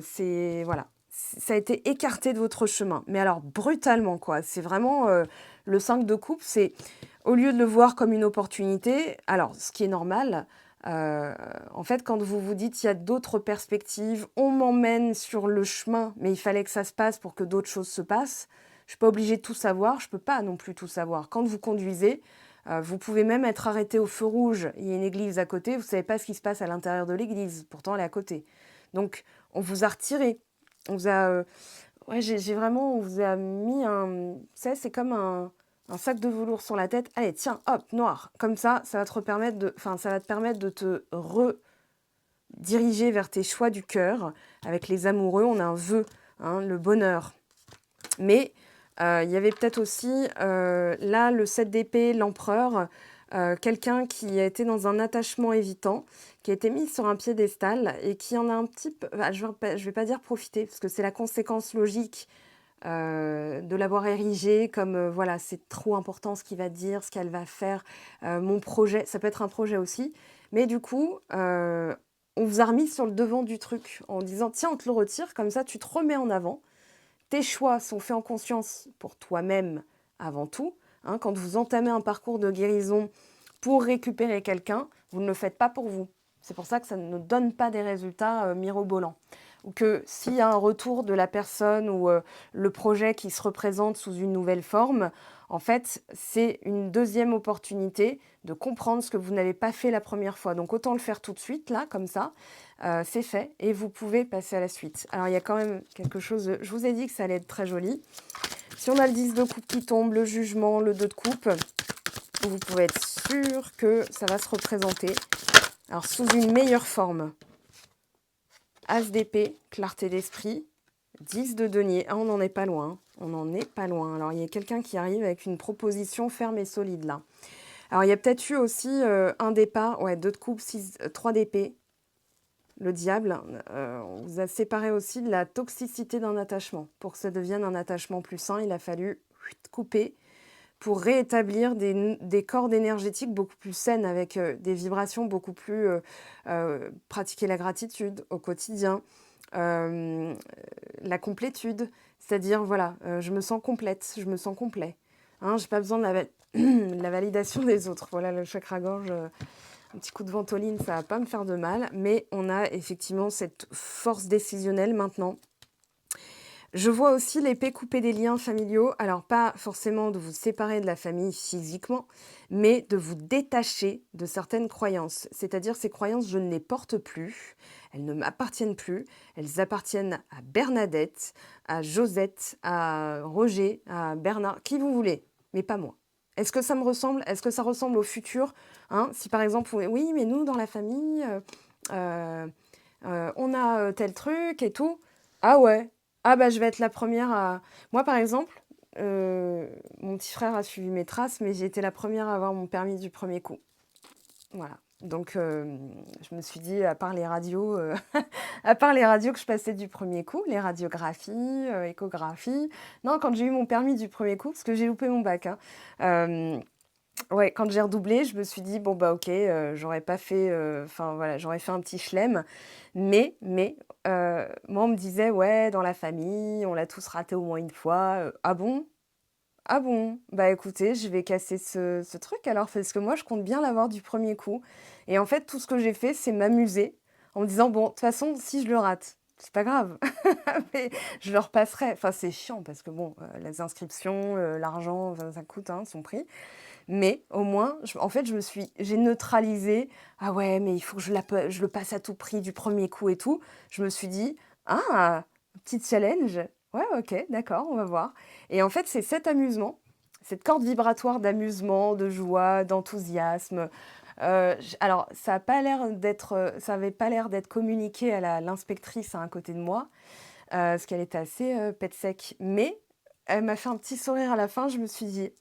c'est... Voilà. Ça a été écarté de votre chemin. Mais alors, brutalement, quoi. C'est vraiment... le 5 de coupe, c'est... Au lieu de le voir comme une opportunité, alors, ce qui est normal, en fait, quand vous vous dites, il y a d'autres perspectives, on m'emmène sur le chemin, mais il fallait que ça se passe pour que d'autres choses se passent. Je ne suis pas obligée de tout savoir, je ne peux pas non plus tout savoir. Quand vous conduisez, vous pouvez même être arrêté au feu rouge. Il y a une église à côté, vous ne savez pas ce qui se passe à l'intérieur de l'église. Pourtant, elle est à côté. Donc, on vous a retiré. On vous a... ouais, j'ai vraiment... On vous a mis un... Tu sais, c'est comme un sac de velours sur la tête. Allez, tiens, hop, noir. Comme ça va te permettre de... Enfin, ça va te permettre de te rediriger vers tes choix du cœur. Avec les amoureux, on a un vœu, hein, le bonheur. Mais il y avait peut-être aussi, là, le 7 d'épée, l'empereur, quelqu'un qui a été dans un attachement évitant, qui a été mis sur un piédestal et qui en a un petit peu, je vais pas dire profiter, parce que c'est la conséquence logique de l'avoir érigé comme, voilà, c'est trop important ce qu'il va dire, ce qu'elle va faire, mon projet, ça peut être un projet aussi. Mais du coup, on vous a remis sur le devant du truc en disant, tiens, on te le retire, comme ça tu te remets en avant. Tes choix sont faits en conscience pour toi-même avant tout. Hein, quand vous entamez un parcours de guérison pour récupérer quelqu'un, vous ne le faites pas pour vous. C'est pour ça que ça ne donne pas des résultats mirobolants. Ou que s'il y a un retour de la personne ou le projet qui se représente sous une nouvelle forme, en fait, c'est une deuxième opportunité de comprendre ce que vous n'avez pas fait la première fois. Donc autant le faire tout de suite, là, comme ça. C'est fait et vous pouvez passer à la suite. Alors, il y a quand même quelque chose... Je vous ai dit que ça allait être très joli. Si on a le 10 de coupe qui tombe, le jugement, le 2 de coupe, vous pouvez être sûr que ça va se représenter. Alors, sous une meilleure forme. As d'épée, clarté d'esprit, 10 de denier. Ah, on n'en est pas loin. On n'en est pas loin. Alors, il y a quelqu'un qui arrive avec une proposition ferme et solide, là. Alors, il y a peut-être eu aussi un départ. Ouais, 2 de coupe, 3 d'épée. Le diable, on vous a séparé aussi de la toxicité d'un attachement. Pour que ça devienne un attachement plus sain, il a fallu couper pour réétablir des cordes énergétiques beaucoup plus saines, avec des vibrations beaucoup plus... pratiquer la gratitude au quotidien, la complétude, c'est-à-dire, voilà, je me sens complète, je me sens complet. Hein, je n'ai pas besoin de la validation des autres. Voilà, le chakra-gorge... un petit coup de ventoline, ça ne va pas me faire de mal, mais on a effectivement cette force décisionnelle maintenant. Je vois aussi l'épée couper des liens familiaux. Alors, pas forcément de vous séparer de la famille physiquement, mais de vous détacher de certaines croyances. C'est-à-dire, ces croyances, je ne les porte plus, elles ne m'appartiennent plus, elles appartiennent à Bernadette, à Josette, à Roger, à Bernard, qui vous voulez, mais pas moi. Est-ce que ça me ressemble? Est-ce que ça ressemble au futur? Hein, si par exemple, oui, mais nous, dans la famille, on a tel truc et tout. Ah ouais, ah bah je vais être la première à... Moi par exemple, mon petit frère a suivi mes traces, mais j'ai été la première à avoir mon permis du premier coup. Voilà. Donc je me suis dit, à part les radios, à part les radios que je passais du premier coup, les radiographies, échographies. Non, quand j'ai eu mon permis du premier coup, parce que j'ai loupé mon bac, hein, ouais, quand j'ai redoublé, je me suis dit, bon bah ok, j'aurais pas fait, enfin voilà, j'aurais fait un petit chelem. Mais moi on me disait, ouais, dans la famille, on l'a tous raté au moins une fois. Ah bon? Ah bon? Bah écoutez, je vais casser ce truc alors, parce que moi je compte bien l'avoir du premier coup. Et en fait, tout ce que j'ai fait, c'est m'amuser en me disant, bon, de toute façon, si je le rate, c'est pas grave, mais je le repasserai. Enfin, c'est chiant parce que bon, les inscriptions, l'argent, ça coûte hein, son prix. Mais au moins, en fait, j'ai neutralisé. Ah ouais, mais il faut que je le passe à tout prix du premier coup et tout. Je me suis dit, ah, petit challenge. Ouais, ok, d'accord, on va voir. Et en fait, c'est cet amusement, cette corde vibratoire d'amusement, de joie, d'enthousiasme. Alors, ça avait pas l'air d'être communiqué à l'inspectrice à un côté de moi, parce qu'elle était assez pet sec. Mais elle m'a fait un petit sourire à la fin. Je me suis dit,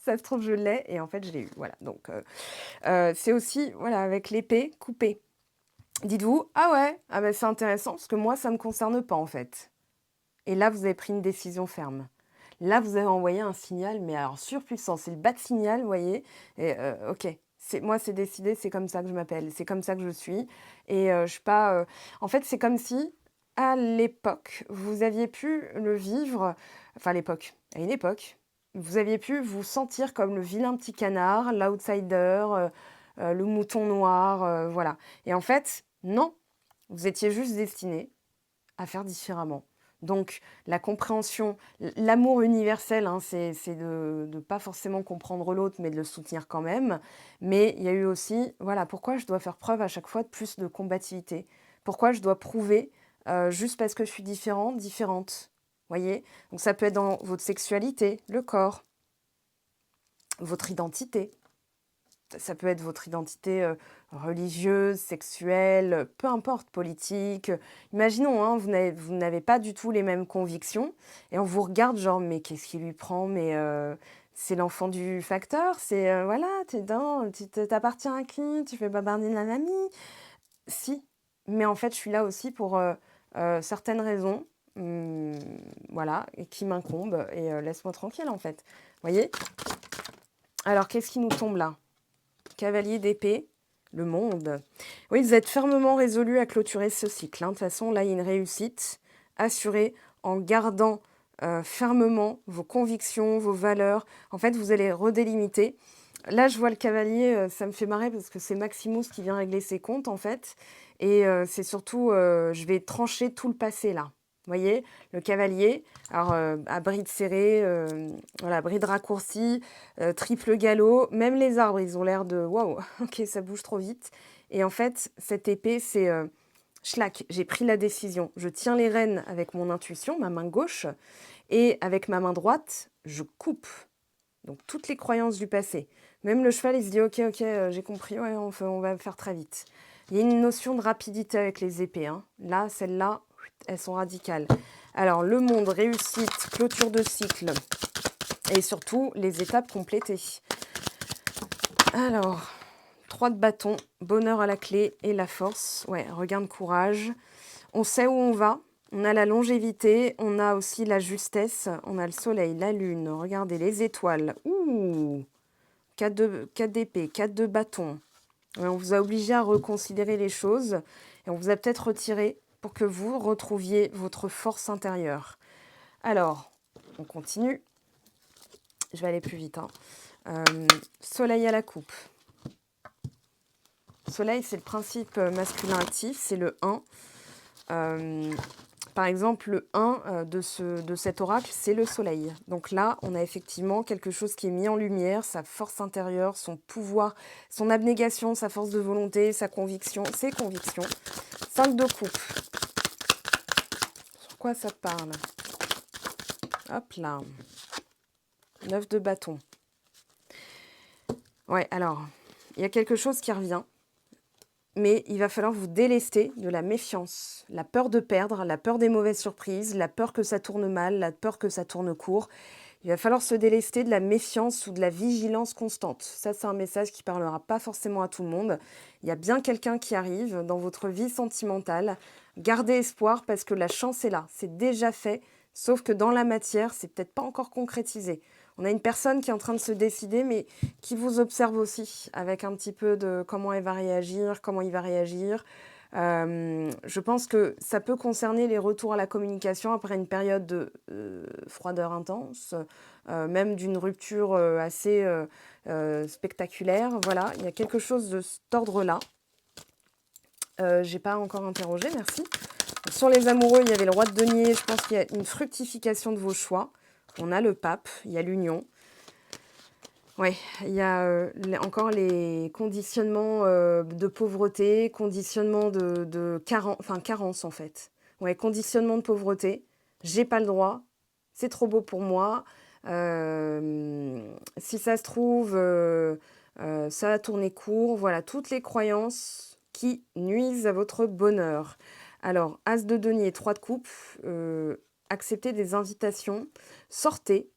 ça se trouve, je l'ai, et en fait, je l'ai eu. Voilà, donc c'est aussi, voilà, avec l'épée coupée. Dites-vous, ah ouais, ah ben, c'est intéressant, parce que moi, ça ne me concerne pas, en fait. Et là, vous avez pris une décision ferme. Là, vous avez envoyé un signal, mais alors surpuissant. C'est le bas de signal, vous voyez. Et ok, moi, c'est décidé, c'est comme ça que je m'appelle, c'est comme ça que je suis. Et je suis pas. En fait, c'est comme si, à l'époque, vous aviez pu le vivre. Enfin, à une époque, vous aviez pu vous sentir comme le vilain petit canard, l'outsider, le mouton noir, voilà. Et en fait, non, vous étiez juste destiné à faire différemment. Donc, la compréhension, l'amour universel, hein, c'est de ne pas forcément comprendre l'autre, mais de le soutenir quand même. Mais il y a eu aussi, voilà, pourquoi je dois faire preuve à chaque fois de plus de combativité? Pourquoi je dois prouver juste parce que je suis différente? Voyez? Donc, ça peut être dans votre sexualité, le corps, votre identité. Ça peut être votre identité religieuse, sexuelle, peu importe, politique. Imaginons, hein, vous n'avez pas du tout les mêmes convictions et on vous regarde genre, mais qu'est-ce qui lui prend? Mais c'est l'enfant du facteur, c'est voilà, tu t'appartiens à qui? Tu fais babarder la mamie? Si, mais en fait, je suis là aussi pour certaines raisons, voilà, et qui m'incombent et laisse-moi tranquille en fait. Voyez? Alors, qu'est-ce qui nous tombe là? Cavalier d'épée, le monde. Oui, vous êtes fermement résolu à clôturer ce cycle, hein. De toute façon, là, il y a une réussite assurée en gardant fermement vos convictions, vos valeurs. En fait, vous allez redélimiter. Là, je vois le cavalier, ça me fait marrer parce que c'est Maximus qui vient régler ses comptes, en fait. Et c'est surtout, je vais trancher tout le passé, là. Vous voyez, le cavalier, alors à bride serrée, voilà, bride raccourcie, triple galop, même les arbres, ils ont l'air de waouh, ok, ça bouge trop vite. Et en fait, cette épée, c'est schlack, j'ai pris la décision. Je tiens les rênes avec mon intuition, ma main gauche, et avec ma main droite, je coupe. Donc toutes les croyances du passé. Même le cheval, il se dit ok, j'ai compris, ouais, on va faire très vite. Il y a une notion de rapidité avec les épées, hein. Là, celles-là, elles sont radicales. Alors, le monde, réussite, clôture de cycle et surtout les étapes complétées. Alors, 3 de bâton, bonheur à la clé et la force. Ouais, regain de courage. On sait où on va. On a la longévité, on a aussi la justesse, on a le soleil, la lune, regardez les étoiles. Ouh, 4 d'épée, 4 de bâton. Ouais, on vous a obligé à reconsidérer les choses et on vous a peut-être retiré pour que vous retrouviez votre force intérieure. Alors, on continue. Je vais aller plus vite, hein. Soleil à la coupe. Soleil, c'est le principe masculin actif, c'est le 1. Par exemple, le 1 de cet oracle, c'est le soleil. Donc là, on a effectivement quelque chose qui est mis en lumière, sa force intérieure, son pouvoir, son abnégation, sa force de volonté, sa conviction, ses convictions. 5 de coupe. Sur quoi ça parle? Hop là. 9 de bâton. Ouais, alors, il y a quelque chose qui revient. Mais il va falloir vous délester de la méfiance, la peur de perdre, la peur des mauvaises surprises, la peur que ça tourne mal, la peur que ça tourne court. Il va falloir se délester de la méfiance ou de la vigilance constante. Ça, c'est un message qui ne parlera pas forcément à tout le monde. Il y a bien quelqu'un qui arrive dans votre vie sentimentale. Gardez espoir parce que la chance est là. C'est déjà fait, sauf que dans la matière, c'est peut-être pas encore concrétisé. On a une personne qui est en train de se décider, mais qui vous observe aussi, avec un petit peu de comment elle va réagir, comment il va réagir. Je pense que ça peut concerner les retours à la communication après une période de froideur intense, même d'une rupture assez spectaculaire. Voilà, il y a quelque chose de cet ordre-là. J'ai pas encore interrogé, merci. Sur les amoureux, il y avait le roi de denier. Je pense qu'il y a une fructification de vos choix. On a le pape, il y a l'union. Oui, il y a encore les conditionnements de pauvreté, conditionnement de carence en fait. Ouais, conditionnement de pauvreté. J'ai pas le droit, c'est trop beau pour moi. Si ça se trouve, ça a tourné court. Voilà, toutes les croyances qui nuisent à votre bonheur. Alors, As de denier, 3 de coupe, acceptez des invitations, sortez.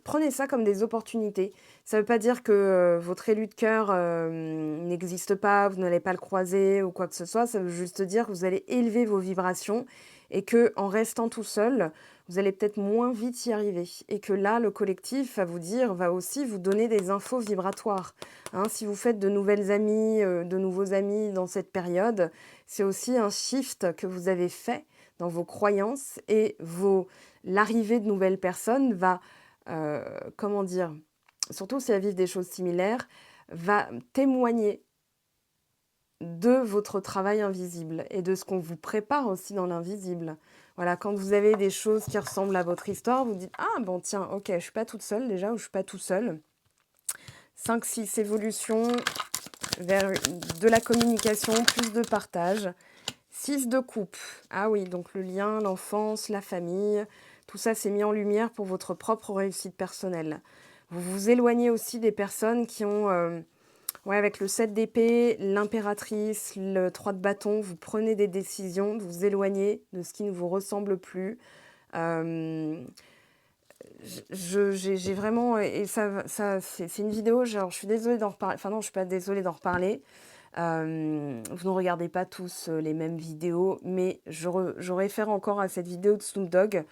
prenez ça comme des opportunités. Ça ne veut pas dire que votre élu de cœur n'existe pas, vous n'allez pas le croiser ou quoi que ce soit. Ça veut juste dire que vous allez élever vos vibrations et que en restant tout seul, vous allez peut-être moins vite y arriver. Et que là, le collectif, à vous dire, va aussi vous donner des infos vibratoires. Hein, si vous faites de nouvelles amies, de nouveaux amis dans cette période, c'est aussi un shift que vous avez fait dans vos croyances et l'arrivée de nouvelles personnes va, comment dire, surtout si elles vivent des choses similaires, va témoigner de votre travail invisible et de ce qu'on vous prépare aussi dans l'invisible. Voilà, quand vous avez des choses qui ressemblent à votre histoire, vous dites: «Ah bon tiens, OK, je suis pas toute seule déjà ou je suis pas tout seul». 5-6 évolutions vers de la communication, plus de partage. 6 de coupe. Ah oui, donc le lien, l'enfance, la famille, tout ça c'est mis en lumière pour votre propre réussite personnelle. Vous vous éloignez aussi des personnes qui ont, ouais, avec le 7 d'épée, l'impératrice, le 3 de bâton, vous prenez des décisions, vous vous éloignez de ce qui ne vous ressemble plus. Euh, j'ai vraiment, et ça c'est une vidéo, genre, je suis désolée d'en reparler, enfin non, je suis pas désolée d'en reparler. Vous ne regardez pas tous les mêmes vidéos, mais je réfère encore à cette vidéo de Snoop Dogg,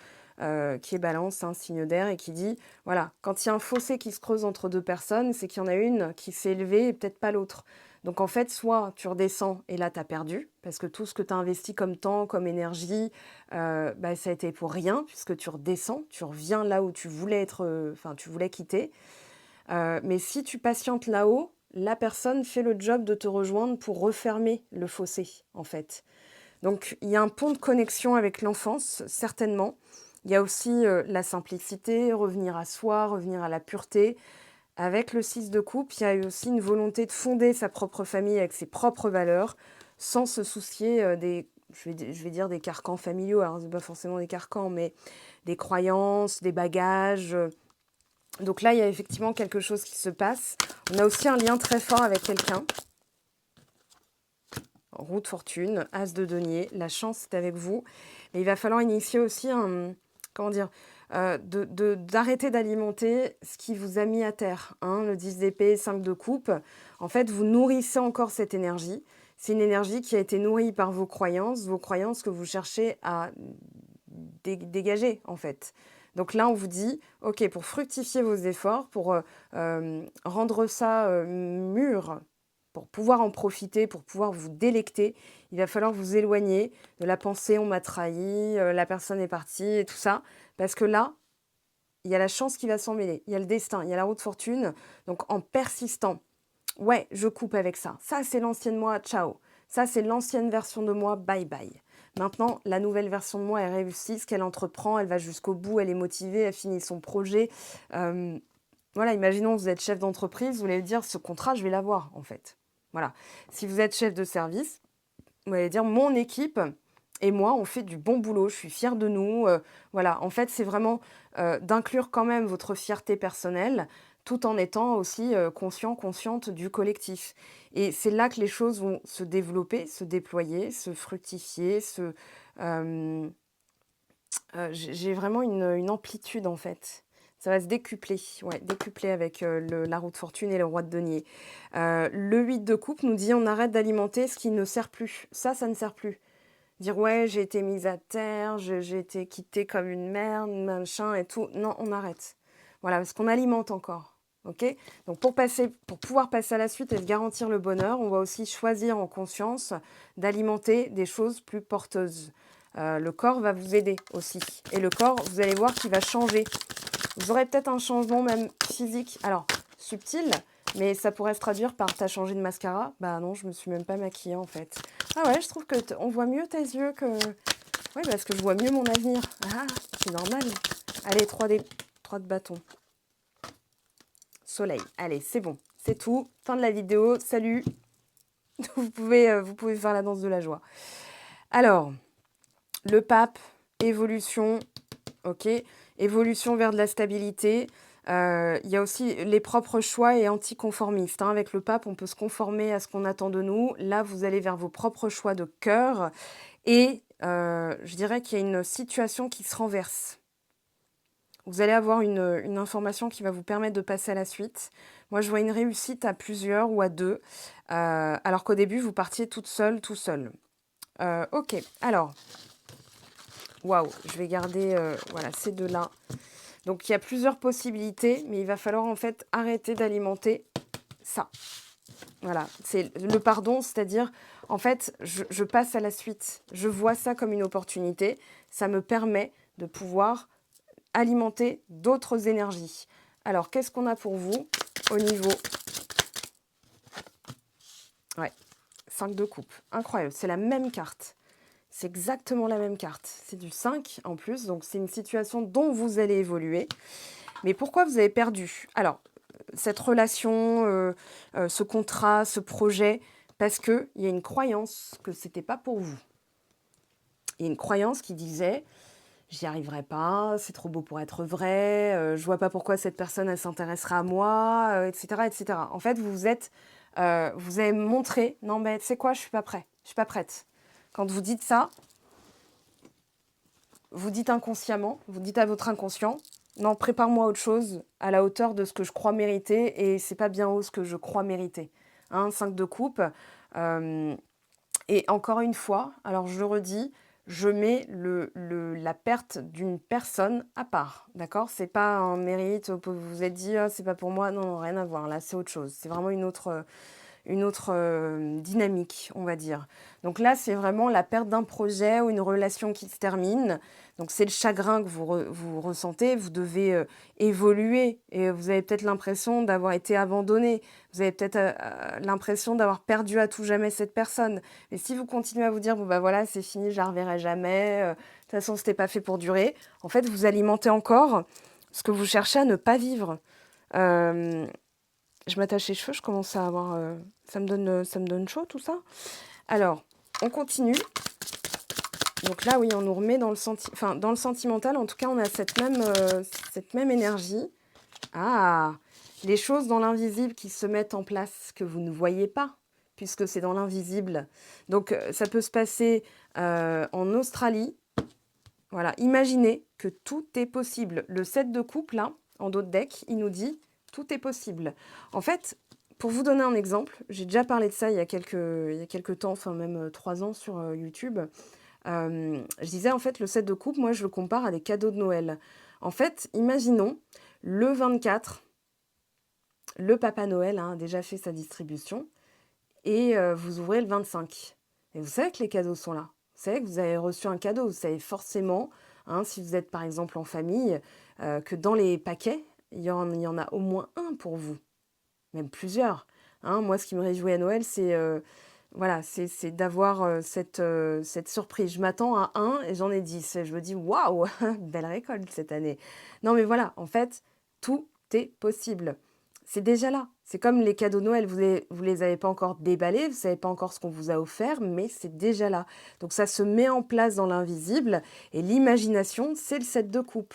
qui est balance, un signe d'air, et qui dit, voilà, quand il y a un fossé qui se creuse entre deux personnes, c'est qu'il y en a une qui s'est élevée et peut-être pas l'autre. Donc en fait, soit tu redescends et là, tu as perdu, parce que tout ce que tu as investi comme temps, comme énergie, bah, ça a été pour rien, puisque tu redescends, tu reviens là où tu voulais être, enfin, tu voulais quitter. Mais si tu patientes là-haut, la personne fait le job de te rejoindre pour refermer le fossé, en fait. Donc, il y a un pont de connexion avec l'enfance, certainement. Il y a aussi la simplicité, revenir à soi, revenir à la pureté. Avec le 6 de coupe, il y a aussi une volonté de fonder sa propre famille avec ses propres valeurs, sans se soucier je vais dire des carcans familiaux. Alors, ce n'est pas forcément des carcans, mais des croyances, des bagages. Donc là, il y a effectivement quelque chose qui se passe. On a aussi un lien très fort avec quelqu'un. Roue de fortune, as de denier, la chance est avec vous. Mais il va falloir initier aussi comment dire, d'arrêter d'alimenter ce qui vous a mis à terre. Hein, le 10 d'épée, 5 de coupe. En fait, vous nourrissez encore cette énergie. C'est une énergie qui a été nourrie par vos croyances que vous cherchez à dégager, en fait. Donc là, on vous dit, OK, pour fructifier vos efforts, pour rendre ça mûr, pour pouvoir en profiter, pour pouvoir vous délecter, il va falloir vous éloigner de la pensée on m'a trahi, la personne est partie et tout ça. Parce que là, il y a la chance qui va s'en mêler, il y a le destin, il y a la roue de fortune. Donc en persistant, ouais, je coupe avec ça. Ça, c'est l'ancienne moi, ciao. Ça, c'est l'ancienne version de moi, bye bye. Maintenant, la nouvelle version de moi, elle réussit ce qu'elle entreprend, elle va jusqu'au bout, elle est motivée, elle finit son projet. Voilà, imaginons vous êtes chef d'entreprise, vous allez dire ce contrat, je vais l'avoir en fait. Voilà. Si vous êtes chef de service, vous allez dire mon équipe et moi, on fait du bon boulot, je suis fière de nous. Voilà, en fait, c'est vraiment d'inclure quand même votre fierté personnelle tout en étant aussi conscient, consciente du collectif. Et c'est là que les choses vont se développer, se déployer, se fructifier, j'ai vraiment une amplitude en fait. Ça va se décupler, ouais, décupler avec la roue de fortune et le roi de denier. Le 8 de coupe nous dit on arrête d'alimenter ce qui ne sert plus. Ça ne sert plus. Dire ouais, j'ai été mise à terre, j'ai été quittée comme une merde, machin et tout. Non, on arrête. Voilà, parce qu'on alimente encore. Ok. Donc pour pouvoir passer à la suite et se garantir le bonheur, on va aussi choisir en conscience d'alimenter des choses plus porteuses. Le corps va vous aider aussi. Et le corps, vous allez voir qu'il va changer. Vous aurez peut-être un changement même physique. Alors, subtil, mais ça pourrait se traduire par t'as changé de mascara. Bah non, je me suis même pas maquillée en fait. Ah ouais, je trouve que on voit mieux tes yeux que... Oui, parce que je vois mieux mon avenir. Ah, c'est normal. Allez, 3 de bâton. Soleil. Allez, c'est bon. C'est tout. Fin de la vidéo. Salut. Vous pouvez faire la danse de la joie. Alors, le pape, évolution. Ok. Évolution vers de la stabilité. Il y a aussi les propres choix et anticonformistes. Hein. Avec le pape, on peut se conformer à ce qu'on attend de nous. Là, vous allez vers vos propres choix de cœur. Et je dirais qu'il y a une situation qui se renverse. Vous allez avoir une information qui va vous permettre de passer à la suite. Moi, je vois une réussite à plusieurs ou à deux, alors qu'au début, vous partiez toute seule, tout seul. Ok, alors, waouh, je vais garder voilà, ces deux-là. Donc, il y a plusieurs possibilités, mais il va falloir en fait arrêter d'alimenter ça. Voilà, c'est le pardon, c'est-à-dire, en fait, je passe à la suite. Je vois ça comme une opportunité. Ça me permet de pouvoir alimenter d'autres énergies. Alors, qu'est-ce qu'on a pour vous au niveau... Ouais, 5 de coupe. Incroyable, c'est la même carte. C'est exactement la même carte. C'est du 5 en plus, donc c'est une situation dont vous allez évoluer. Mais pourquoi vous avez perdu? Alors, cette relation, ce contrat, ce projet, parce qu'il y a une croyance que ce n'était pas pour vous. Il y a une croyance qui disait j'y arriverai pas, c'est trop beau pour être vrai, je vois pas pourquoi cette personne elle s'intéressera à moi, etc., etc. En fait, vous avez montré, non mais tu sais quoi, je suis pas prêt, je suis pas prête. Quand vous dites ça, vous dites inconsciemment, vous dites à votre inconscient, non, prépare-moi autre chose à la hauteur de ce que je crois mériter et c'est pas bien haut ce que je crois mériter. 5 de coupe. Et encore une fois, alors je le redis, je mets la perte d'une personne à part, d'accord? C'est pas un mérite, vous vous êtes dit, ah, c'est pas pour moi, non, non, rien à voir, là, c'est autre chose. C'est vraiment une autre dynamique, on va dire. Donc là, c'est vraiment la perte d'un projet ou une relation qui se termine. Donc c'est le chagrin que vous ressentez, vous devez évoluer et vous avez peut-être l'impression d'avoir été abandonné, vous avez peut-être l'impression d'avoir perdu à tout jamais cette personne. Et si vous continuez à vous dire, bon bah voilà, c'est fini, je la reverrai jamais, de toute façon, c'était pas fait pour durer, en fait, vous alimentez encore ce que vous cherchez à ne pas vivre. Je m'attache les cheveux, je commence à avoir... ça me donne chaud tout ça. Alors, on continue. Donc là, oui, on nous remet dans dans le sentimental. En tout cas, on a cette même énergie. Ah, les choses dans l'invisible qui se mettent en place que vous ne voyez pas, puisque c'est dans l'invisible. Donc, ça peut se passer en Australie. Voilà, imaginez que tout est possible. Le 7 de coupe, là, en dos de deck, il nous dit tout est possible. En fait, pour vous donner un exemple, j'ai déjà parlé de ça il y a quelques temps, enfin même 3 ans sur YouTube. Je disais, en fait, le 7 de coupe, moi, je le compare à des cadeaux de Noël. En fait, imaginons, le 24, le Papa Noël a déjà fait sa distribution, et vous ouvrez le 25. Et vous savez que les cadeaux sont là. Vous savez que vous avez reçu un cadeau. Vous savez forcément, si vous êtes par exemple en famille, que dans les paquets, il y en a au moins un pour vous, même plusieurs. Moi, ce qui me réjouit à Noël, c'est voilà, c'est d'avoir cette surprise. Je m'attends à un et j'en ai 10. Et je me dis, waouh, belle récolte cette année. Non, mais voilà, en fait, tout est possible. C'est déjà là. C'est comme les cadeaux Noël, vous les avez pas encore déballés, vous savez pas encore ce qu'on vous a offert, mais c'est déjà là. Donc ça se met en place dans l'invisible et l'imagination, c'est le 7 de coupe.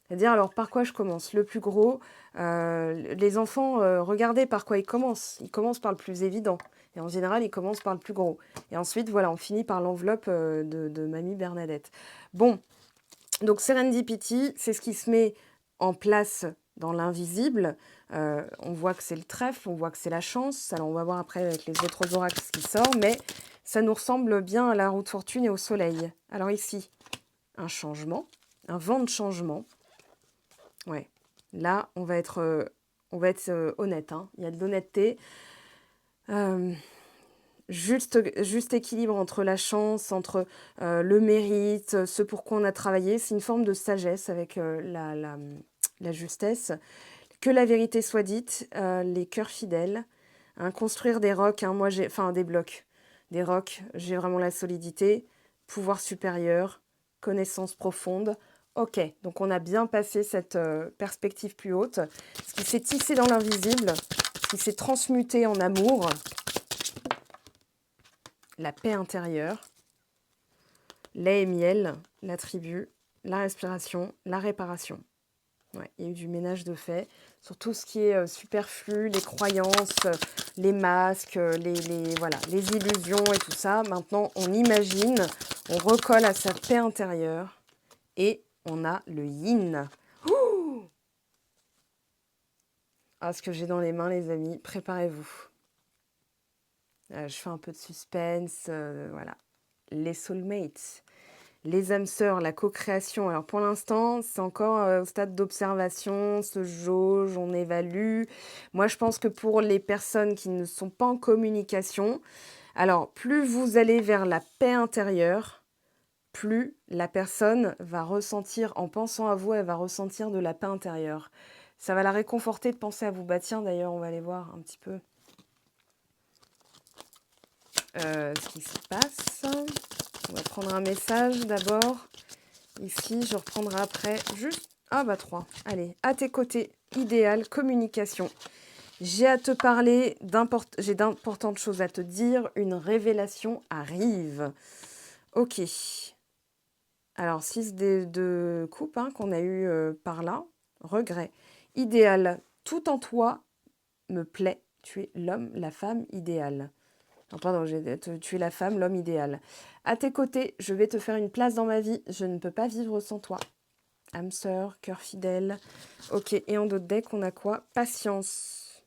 C'est-à-dire, alors par quoi je commence? Le plus gros, les enfants, regardez par quoi ils commencent. Ils commencent par le plus évident. Et en général, ils commencent par le plus gros. Et ensuite, voilà, on finit par l'enveloppe de Mamie Bernadette. Bon, donc Serendipity, c'est ce qui se met en place dans l'invisible. On voit que c'est le trèfle, on voit que c'est la chance. Alors, on va voir après avec les autres oracles ce qui sort. Mais ça nous ressemble bien à la roue de fortune et au soleil. Alors ici, un changement, un vent de changement. Ouais, là, on va être honnête. Il y a de l'honnêteté. Juste équilibre entre la chance, entre le mérite, ce pour quoi on a travaillé. C'est une forme de sagesse avec la justesse. Que la vérité soit dite, les cœurs fidèles. Construire des rocs, moi des blocs. Des rocs, j'ai vraiment la solidité. Pouvoir supérieur, connaissance profonde. Ok, donc on a bien passé cette perspective plus haute. Ce qui s'est tissé dans l'invisible, ce qui s'est transmuté en amour, la paix intérieure, lait et miel, la tribu, la respiration, la réparation. Ouais, il y a eu du ménage de fait sur tout ce qui est superflu, les croyances, les masques, les illusions et tout ça. Maintenant, on imagine, on recolle à sa paix intérieure et on a le yin. Ouh, Ah, ce que j'ai dans les mains, les amis, préparez-vous. Je fais un peu de suspense, voilà. Les soulmates, les âmes sœurs, la co-création. Alors pour l'instant, c'est encore au stade d'observation, se jauge, on évalue. Moi, je pense que pour les personnes qui ne sont pas en communication, alors plus vous allez vers la paix intérieure, plus la personne va ressentir, en pensant à vous, elle va ressentir de la paix intérieure. Ça va la réconforter de penser à vous. Bah tiens, d'ailleurs, on va aller voir un petit peu ce qui se passe. On va prendre un message d'abord. Ici, je reprendrai après juste... Ah bah 3. Allez, à tes côtés, idéal, communication. J'ai à te parler, j'ai d'importantes choses à te dire. Une révélation arrive. Ok. Alors, 6 de coupe qu'on a eu par là. Regret. Idéal, tout en toi me plaît. Tu es l'homme, la femme idéale. Non, pardon, tu es la femme, l'homme idéal. À tes côtés, je vais te faire une place dans ma vie. Je ne peux pas vivre sans toi. Âme sœur, cœur fidèle. Ok, et en d'autres decks, on a quoi? Patience.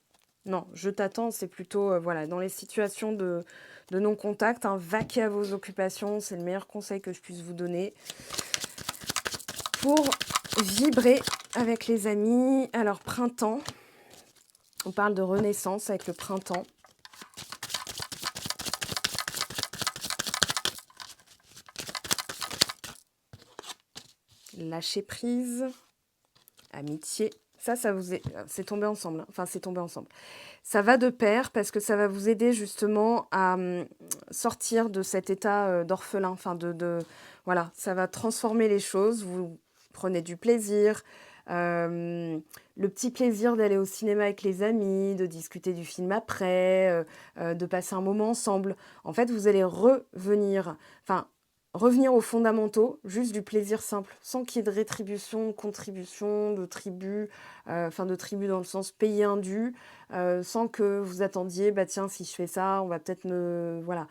Non, je t'attends, c'est plutôt, voilà, dans les situations de non-contact, vaquez à vos occupations, c'est le meilleur conseil que je puisse vous donner. Pour vibrer avec les amis, alors printemps, on parle de renaissance avec le printemps. Lâcher prise, amitié. Ça vous est... C'est tombé ensemble. Enfin, c'est tombé ensemble. Ça va de pair parce que ça va vous aider justement à sortir de cet état d'orphelin. Enfin, voilà, ça va transformer les choses. Vous prenez du plaisir. Le petit plaisir d'aller au cinéma avec les amis, de discuter du film après, de passer un moment ensemble. En fait, vous allez revenir... Enfin, revenir aux fondamentaux, juste du plaisir simple, sans qu'il y ait de rétribution, de contribution, de tribu, de tribu dans le sens payer un dû, sans que vous attendiez, bah tiens, si je fais ça, on va peut-être me... Voilà.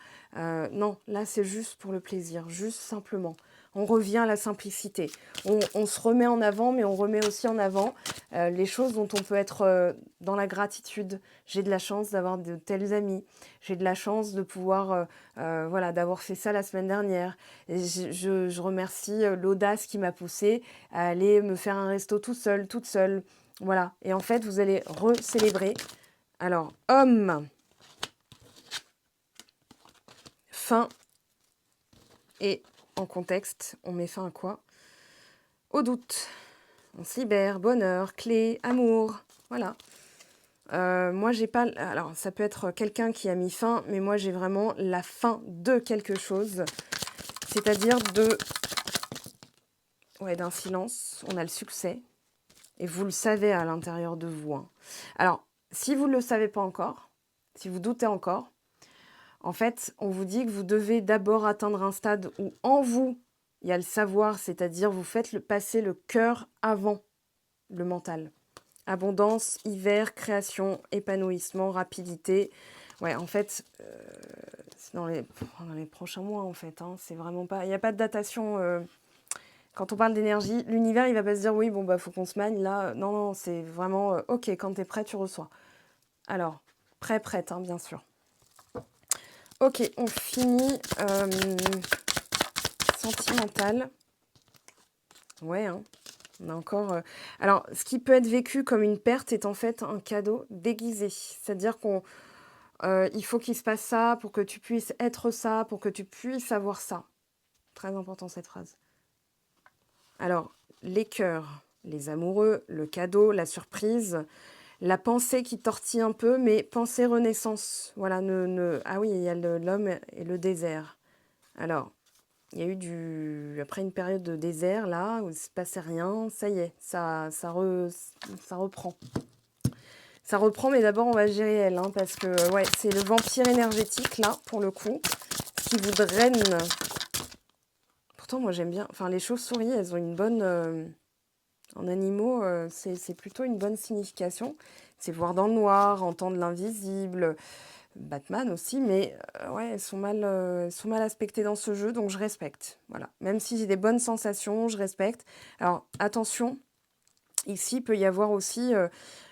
Non, là, c'est juste pour le plaisir, juste simplement. On revient à la simplicité. On se remet en avant, mais on remet aussi en avant les choses dont on peut être dans la gratitude. J'ai de la chance d'avoir de tels amis. J'ai de la chance de pouvoir, voilà, d'avoir fait ça la semaine dernière. Et je remercie l'audace qui m'a poussée à aller me faire un resto toute seule. Voilà. Et en fait, vous allez recélébrer. Alors, homme, fin, et en contexte, on met fin à quoi? Au doute. On se libère, bonheur, clé, amour. Voilà. Moi, j'ai pas... Alors, ça peut être quelqu'un qui a mis fin, mais moi, j'ai vraiment la fin de quelque chose. C'est-à-dire d'un silence. On a le succès. Et vous le savez à l'intérieur de vous. Alors, si vous ne le savez pas encore, si vous doutez encore, en fait, on vous dit que vous devez d'abord atteindre un stade où en vous, il y a le savoir, c'est-à-dire vous faites passer le cœur avant le mental. Abondance, hiver, création, épanouissement, rapidité. Ouais, en fait, c'est dans les prochains mois, en fait. C'est vraiment pas... Il n'y a pas de datation... Quand on parle d'énergie, l'univers, il va pas se dire, oui, bon, bah, faut qu'on se manie, là. Non, c'est vraiment, ok, quand tu es prêt, tu reçois. Alors, prête, bien sûr. Ok, on finit sentimental. Ouais, on a encore... Alors, ce qui peut être vécu comme une perte est en fait un cadeau déguisé. C'est-à-dire il faut qu'il se passe ça pour que tu puisses être ça, pour que tu puisses avoir ça. Très important cette phrase. Alors, les cœurs, les amoureux, le cadeau, la surprise, la pensée qui tortille un peu, mais pensée renaissance. Voilà, Ah oui, il y a l'homme et le désert. Alors, il y a eu après une période de désert, là, où il ne se passait rien, ça y est, ça reprend. Ça reprend, mais d'abord, on va gérer elle, parce que, ouais, c'est le vampire énergétique, là, pour le coup, qui vous draine. Pourtant, moi, j'aime bien... Enfin, les chauves-souris, elles ont une bonne... En animaux, c'est plutôt une bonne signification. C'est voir dans le noir, entendre l'invisible, Batman aussi, mais ouais, elles sont mal aspectées dans ce jeu, donc je respecte. Voilà. Même si j'ai des bonnes sensations, je respecte. Alors, attention, ici, il peut y avoir aussi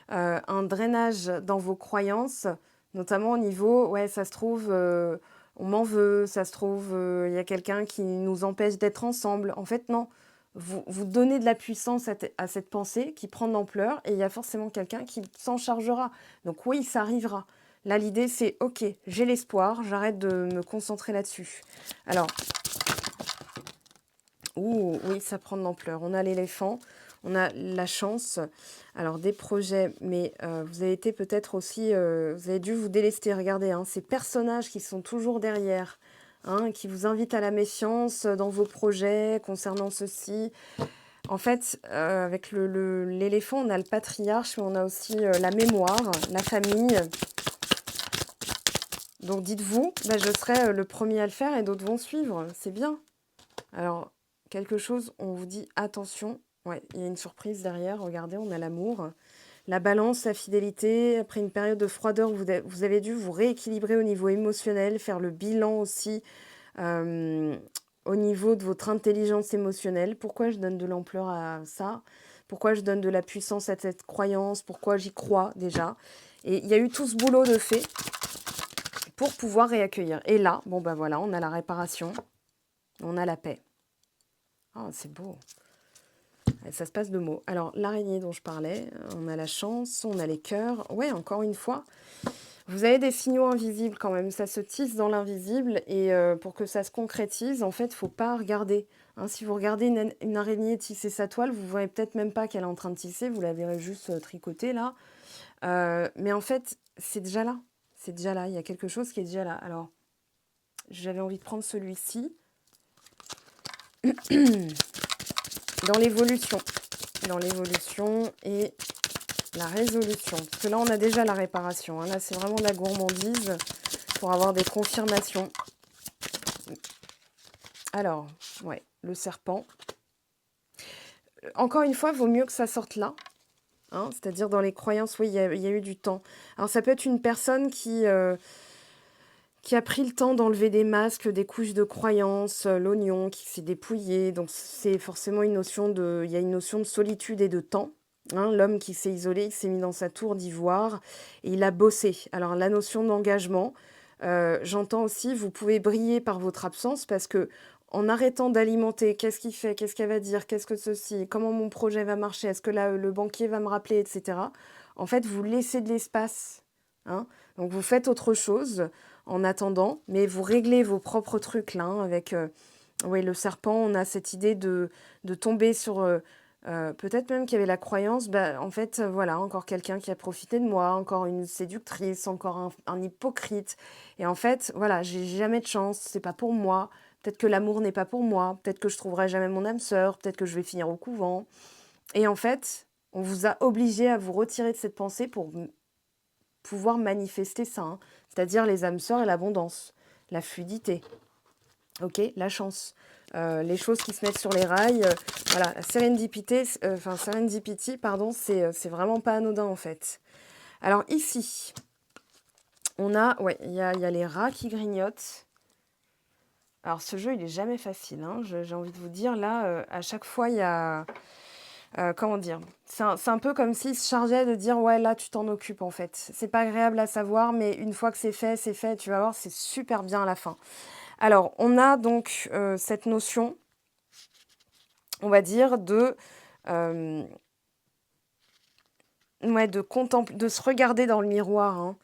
un drainage dans vos croyances, notamment au niveau, ouais, ça se trouve, on m'en veut, ça se trouve, il y a quelqu'un qui nous empêche d'être ensemble. En fait, non. Vous donnez de la puissance à cette pensée qui prend de l'ampleur et il y a forcément quelqu'un qui s'en chargera. Donc oui, ça arrivera. Là, l'idée, c'est, ok, j'ai l'espoir, j'arrête de me concentrer là-dessus. Alors, oui, ça prend de l'ampleur. On a l'éléphant, on a la chance. Alors, des projets, mais vous avez été peut-être aussi... vous avez dû vous délester. Regardez, hein, ces personnages qui sont toujours derrière, hein, qui vous invitent à la méfiance dans vos projets concernant ceci. En fait, avec l'éléphant, on a le patriarche, mais on a aussi la mémoire, la famille. Donc, dites-vous, bah, je serai le premier à le faire et d'autres vont suivre. C'est bien. Alors, quelque chose, on vous dit attention. Ouais, il y a une surprise derrière. Regardez, on a l'amour. La balance, la fidélité. Après une période de froideur, vous avez dû vous rééquilibrer au niveau émotionnel, faire le bilan aussi au niveau de votre intelligence émotionnelle. Pourquoi je donne de l'ampleur à ça? Pourquoi je donne de la puissance à cette croyance? Pourquoi j'y crois déjà? Et il y a eu tout ce boulot de fait pour pouvoir réaccueillir. Et là, bon ben voilà, on a la réparation, on a la paix. Oh, c'est beau. Ça se passe de mots. Alors, l'araignée dont je parlais, on a la chance, on a les cœurs. Ouais, encore une fois, vous avez des signaux invisibles quand même. Ça se tisse dans l'invisible et pour que ça se concrétise, en fait, il ne faut pas regarder. Hein, si vous regardez une araignée tisser sa toile, vous ne voyez peut-être même pas qu'elle est en train de tisser, vous la verrez juste tricoter là. Mais en fait, c'est déjà là. C'est déjà là. Il y a quelque chose qui est déjà là. Alors, j'avais envie de prendre celui-ci. Dans l'évolution et la résolution. Parce que là, on a déjà la réparation. Hein. Là, c'est vraiment de la gourmandise pour avoir des confirmations. Alors, ouais, le serpent. Encore une fois, il vaut mieux que ça sorte là. Hein, c'est-à-dire dans les croyances, oui, il y a eu du temps. Alors, ça peut être une personne qui a pris le temps d'enlever des masques, des couches de croyances, l'oignon qui s'est dépouillé. Donc, c'est forcément il y a une notion de solitude et de temps. Hein, l'homme qui s'est isolé, il s'est mis dans sa tour d'ivoire et il a bossé. Alors, la notion d'engagement, j'entends aussi, vous pouvez briller par votre absence parce que en arrêtant d'alimenter, qu'est-ce qu'il fait, qu'est-ce qu'elle va dire, qu'est-ce que ceci, comment mon projet va marcher, est-ce que là, le banquier va me rappeler, etc. En fait, vous laissez de l'espace. Hein, donc, vous faites autre chose en attendant, mais vous réglez vos propres trucs là, hein, avec oui, le serpent, on a cette idée de tomber sur, peut-être même qu'il y avait la croyance, bah, en fait, voilà, encore quelqu'un qui a profité de moi, encore une séductrice, encore un hypocrite, et en fait, voilà, j'ai jamais de chance, c'est pas pour moi, peut-être que l'amour n'est pas pour moi, peut-être que je trouverai jamais mon âme sœur, peut-être que je vais finir au couvent, et en fait, on vous a obligé à vous retirer de cette pensée pour pouvoir manifester ça, hein. C'est-à-dire les âmes sœurs et l'abondance, la fluidité, ok, la chance, les choses qui se mettent sur les rails, voilà, la serendipity, pardon, c'est vraiment pas anodin en fait. Alors ici, on a, ouais, il y a les rats qui grignotent. Alors ce jeu, il est jamais facile, hein, j'ai envie de vous dire, là, à chaque fois, il y a... comment dire, c'est un peu comme s'il se chargeait de dire ouais là tu t'en occupes en fait. C'est pas agréable à savoir mais une fois que c'est fait, tu vas voir c'est super bien à la fin. Alors on a donc cette notion, on va dire ouais, de se regarder dans le miroir,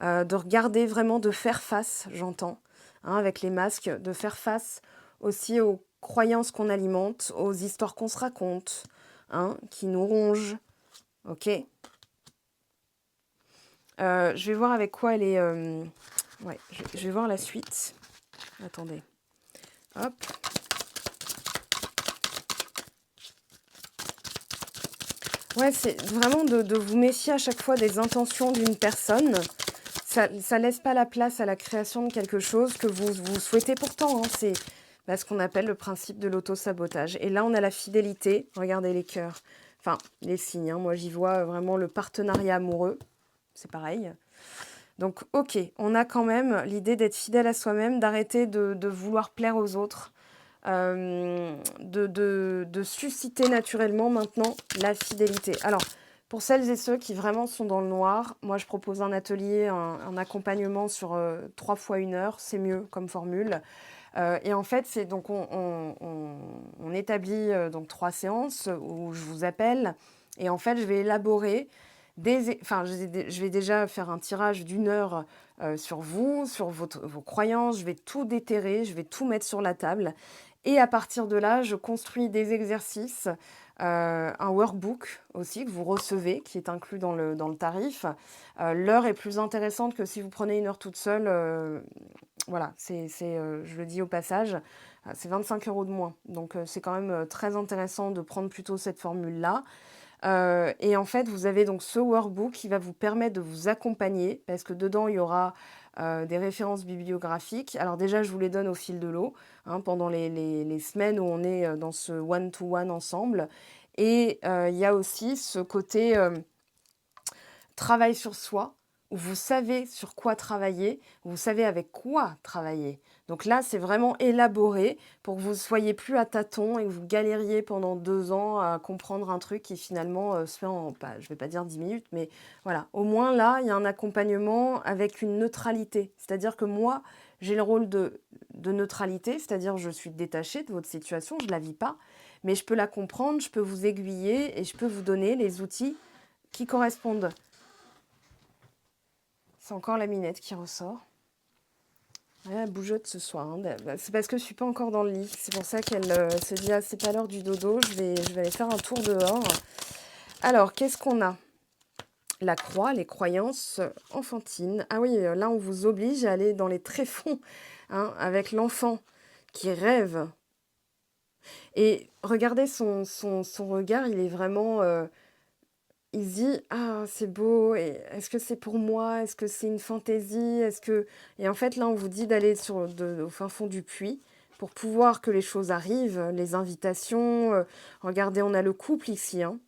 hein, de regarder vraiment, de faire face, j'entends, hein, avec les masques, de faire face aussi aux croyances qu'on alimente, aux histoires qu'on se raconte, hein, qui nous rongent. Ok. Je vais voir avec quoi elle est... Ouais, je vais voir la suite. Attendez. Hop. Ouais, c'est vraiment de vous méfier à chaque fois des intentions d'une personne. Ça laisse pas la place à la création de quelque chose que vous souhaitez pourtant. Hein. C'est ce qu'on appelle le principe de l'auto-sabotage. Et là, on a la fidélité. Regardez les cœurs. Enfin, les signes. Hein. Moi, j'y vois vraiment le partenariat amoureux. C'est pareil. Donc, ok, on a quand même l'idée d'être fidèle à soi-même, d'arrêter de vouloir plaire aux autres, de susciter naturellement maintenant la fidélité. Alors, Pour celles et ceux qui vraiment sont dans le noir, moi je propose un atelier, un accompagnement sur 3 fois 1 heure, c'est mieux comme formule. Et en fait, c'est donc on établit donc 3 séances où je vous appelle et en fait, je vais élaborer je vais déjà faire un tirage d'1 heure sur vous, sur vos croyances. Je vais tout déterrer, je vais tout mettre sur la table et à partir de là, je construis des exercices, un workbook aussi que vous recevez, qui est inclus dans le tarif. L'heure est plus intéressante que si vous prenez 1 heure toute seule, voilà, je le dis au passage, c'est 25 € de moins. Donc c'est quand même très intéressant de prendre plutôt cette formule-là. Et en fait, vous avez donc ce workbook qui va vous permettre de vous accompagner parce que dedans, il y aura des références bibliographiques. Alors déjà, je vous les donne au fil de l'eau hein, pendant les semaines où on est dans ce one-to-one ensemble. Et il y a aussi ce côté travail sur soi, où vous savez sur quoi travailler, vous savez avec quoi travailler. Donc là, c'est vraiment élaboré pour que vous ne soyez plus à tâtons et que vous galériez pendant 2 ans à comprendre un truc qui finalement se fait en, je ne vais pas dire 10 minutes, mais voilà. Au moins là, il y a un accompagnement avec une neutralité. C'est-à-dire que moi, j'ai le rôle de neutralité, c'est-à-dire je suis détachée de votre situation, je ne la vis pas, mais je peux la comprendre, je peux vous aiguiller et je peux vous donner les outils qui correspondent. C'est encore la minette qui ressort. Elle bougeotte ce soir. Hein. C'est parce que je ne suis pas encore dans le lit. C'est pour ça qu'elle se dit « Ah, c'est pas l'heure du dodo, je vais aller faire un tour dehors. » Alors, qu'est-ce qu'on a? La croix, les croyances enfantines. Ah oui, là, on vous oblige à aller dans les tréfonds hein, avec l'enfant qui rêve. Et regardez son regard, il est vraiment... il se dit: «Ah, c'est beau et est-ce que c'est pour moi? Est-ce que c'est une fantaisie? Est-ce que» et en fait, là, on vous dit d'aller au fin fond du puits pour pouvoir que les choses arrivent, les invitations, regardez, on a le couple ici, hein,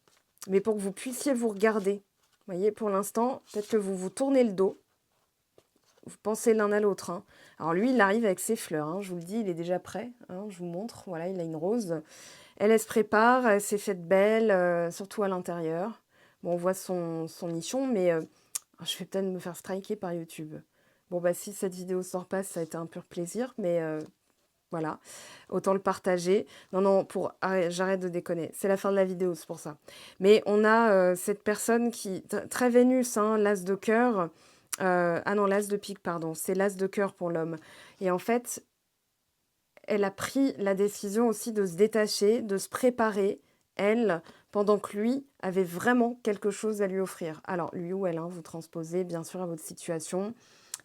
mais pour que vous puissiez vous regarder. Vous voyez, pour l'instant, peut-être que vous vous tournez le dos, vous pensez l'un à l'autre, hein. Alors lui, il arrive avec ses fleurs, hein, je vous le dis, il est déjà prêt, hein, je vous montre. Voilà, il a une rose. Elle se prépare, elle s'est faite belle, surtout à l'intérieur. Bon, on voit son nichon, mais je vais peut-être me faire striker par YouTube. Bon, bah si cette vidéo sort pas, ça a été un pur plaisir, mais voilà, autant le partager. Non, j'arrête de déconner. C'est la fin de la vidéo, c'est pour ça. Mais on a cette personne qui... Très Vénus, hein, l'as de cœur. Ah non, l'as de pique, pardon. C'est l'as de cœur pour l'homme. Et en fait, elle a pris la décision aussi de se détacher, de se préparer, elle, pendant que lui avait vraiment quelque chose à lui offrir. Alors, lui ou elle, hein, vous transposez bien sûr à votre situation.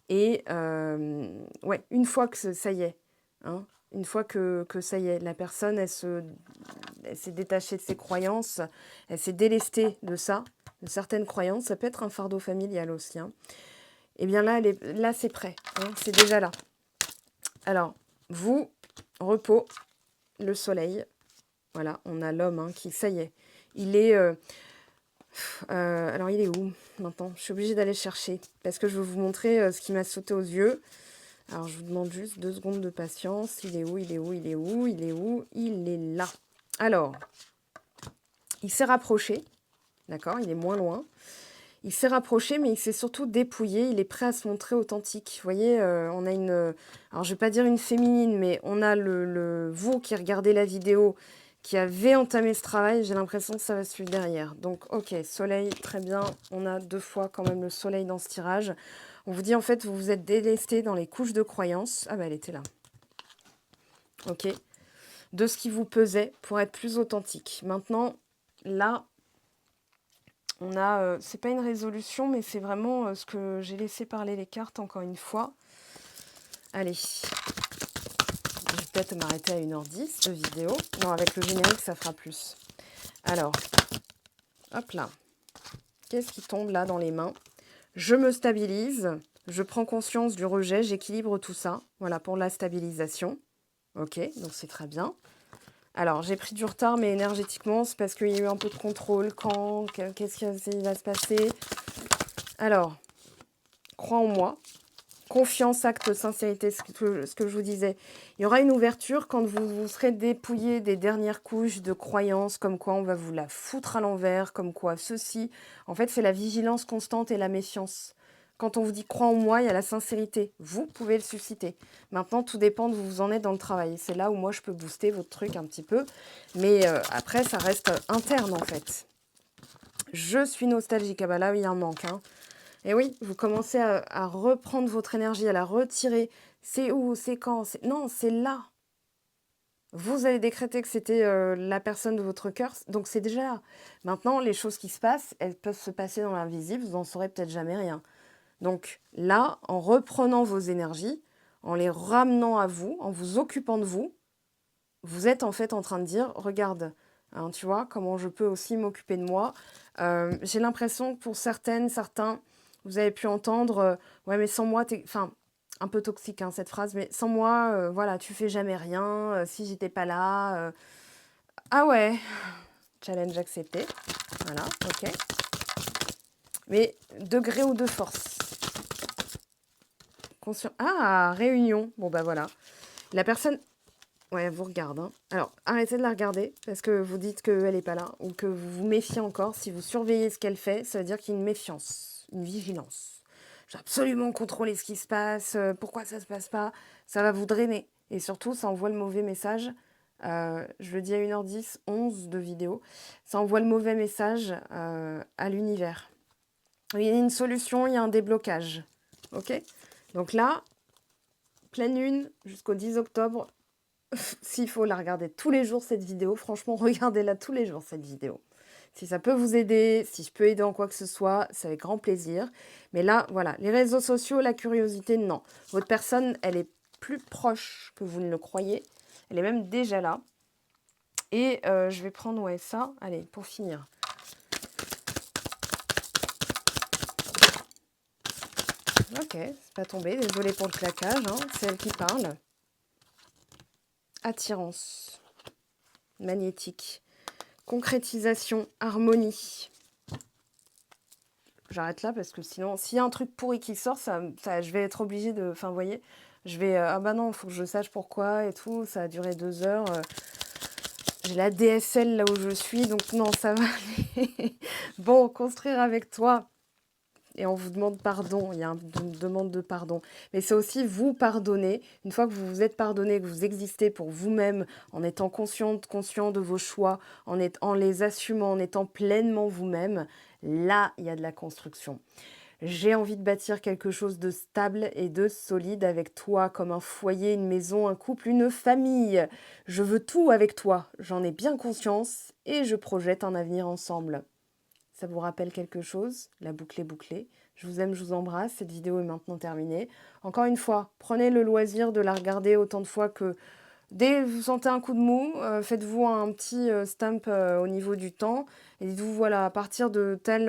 Et ouais, une fois que ça y est, hein, une fois que ça y est, la personne, elle s'est détachée de ses croyances, elle s'est délestée de ça, de certaines croyances. Ça peut être un fardeau familial aussi. Hein. Et bien là, là c'est prêt, hein, c'est déjà là. Alors, vous, repos, le soleil. Voilà, on a l'homme hein, qui, ça y est, il est... alors, il est où maintenant? Je suis obligée d'aller chercher parce que je veux vous montrer ce qui m'a sauté aux yeux. Alors, je vous demande juste 2 secondes de patience. Il est où? Il est où? Il est où? Il est où? Il est là. Alors, il s'est rapproché. D'accord? Il est moins loin. Il s'est rapproché, mais il s'est surtout dépouillé. Il est prêt à se montrer authentique. Vous voyez, on a une... alors, je ne vais pas dire une féminine, mais on a vous qui regardez la vidéo, qui avez entamé ce travail. J'ai l'impression que ça va suivre derrière. Donc, ok, soleil, très bien. On a 2 fois quand même le soleil dans ce tirage. On vous dit, en fait, vous vous êtes délesté dans les couches de croyances. Ah, bah, elle était là. Ok. De ce qui vous pesait pour être plus authentique. Maintenant, là... on a, c'est pas une résolution, mais c'est vraiment ce que j'ai laissé parler les cartes encore une fois. Allez, je vais peut-être m'arrêter à 1h10 de vidéo. Non, avec le générique, ça fera plus. Alors, hop là. Qu'est-ce qui tombe là dans les mains? Je me stabilise, je prends conscience du rejet, j'équilibre tout ça. Voilà, pour la stabilisation. Ok, donc c'est très bien. Alors, j'ai pris du retard, mais énergétiquement, c'est parce qu'il y a eu un peu de contrôle. Quand? Qu'est-ce qui va se passer? Alors, crois en moi. Confiance, acte, sincérité, ce que je vous disais. Il y aura une ouverture quand vous serez dépouillé des dernières couches de croyances, comme quoi on va vous la foutre à l'envers, comme quoi ceci. En fait, c'est la vigilance constante et la méfiance. Quand on vous dit crois en moi, il y a la sincérité. Vous pouvez le susciter. Maintenant, tout dépend de où vous en êtes dans le travail. C'est là où moi, je peux booster votre truc un petit peu. Mais après, ça reste interne, en fait. Je suis nostalgique. Ah bah là, oui, il y a un manque, hein. Et oui, vous commencez à reprendre votre énergie, à la retirer. C'est où? C'est quand? Non, c'est là. Vous avez décrété que c'était la personne de votre cœur, donc c'est déjà là. Maintenant, les choses qui se passent, elles peuvent se passer dans l'invisible, vous n'en saurez peut-être jamais rien. Donc là, en reprenant vos énergies, en les ramenant à vous, en vous occupant de vous, vous êtes en fait en train de dire, regarde, hein, tu vois, comment je peux aussi m'occuper de moi. J'ai l'impression que pour certains, vous avez pu entendre, ouais, mais sans moi, enfin, un peu toxique hein, cette phrase, mais sans moi, voilà, tu fais jamais rien, si j'étais pas là. Ah ouais, challenge accepté. Voilà, ok. Mais degré ou de force. Ah, réunion. Bon, bah voilà. La personne, ouais, elle vous regarde. Hein. Alors, arrêtez de la regarder parce que vous dites qu'elle n'est pas là ou que vous vous méfiez encore. Si vous surveillez ce qu'elle fait, ça veut dire qu'il y a une méfiance, une vigilance. J'ai absolument contrôlé ce qui se passe. Pourquoi ça ne se passe pas? Ça va vous drainer. Et surtout, ça envoie le mauvais message. Je le dis à 1h10, 11 de vidéo. Ça envoie le mauvais message à l'univers. Il y a une solution, il y a un déblocage. OK? Donc là, pleine lune jusqu'au 10 octobre, s'il faut la regarder tous les jours, cette vidéo, franchement, regardez-la tous les jours, cette vidéo. Si ça peut vous aider, si je peux aider en quoi que ce soit, c'est avec grand plaisir. Mais là, voilà, les réseaux sociaux, la curiosité, non. Votre personne, elle est plus proche que vous ne le croyez. Elle est même déjà là. Et je vais prendre, ouais, ça. Allez, pour finir. Ok, c'est pas tombé. Désolée pour le claquage, hein. C'est elle qui parle. Attirance. Magnétique. Concrétisation, harmonie. J'arrête là parce que sinon, s'il y a un truc pourri qui sort, je vais être obligée de... Enfin, vous voyez, je vais... ah bah non, il faut que je sache pourquoi et tout. Ça a duré 2 heures. J'ai la DSL là où je suis, donc non, ça va aller. Bon, construire avec toi. Et on vous demande pardon, il y a une demande de pardon. Mais c'est aussi vous pardonner. Une fois que vous vous êtes pardonné, que vous existez pour vous-même, en étant conscient de vos choix, en les assumant, en étant pleinement vous-même, là, il y a de la construction. J'ai envie de bâtir quelque chose de stable et de solide avec toi, comme un foyer, une maison, un couple, une famille. Je veux tout avec toi, j'en ai bien conscience et je projette un avenir ensemble. Ça vous rappelle quelque chose? La boucle est bouclée. Je vous aime, je vous embrasse. Cette vidéo est maintenant terminée. Encore une fois, prenez le loisir de la regarder autant de fois que... Dès que vous sentez un coup de mou, faites-vous un petit stamp au niveau du temps. Et dites-vous, voilà, à partir de tel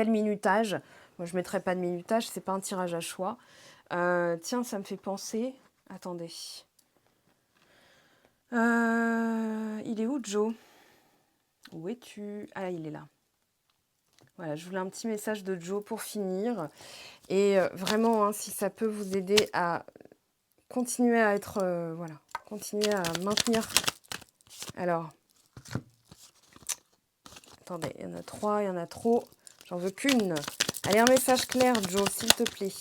minutage. Moi, je ne mettrai pas de minutage, c'est pas un tirage à choix. Tiens, ça me fait penser... Attendez. Il est où, Joe? Où es-tu? Ah, il est là. Voilà, je voulais un petit message de Joe pour finir. Et vraiment, hein, si ça peut vous aider à continuer à être... voilà, continuer à maintenir... Alors, attendez, il y en a 3, il y en a trop. J'en veux qu'une. Allez, un message clair, Joe, s'il te plaît.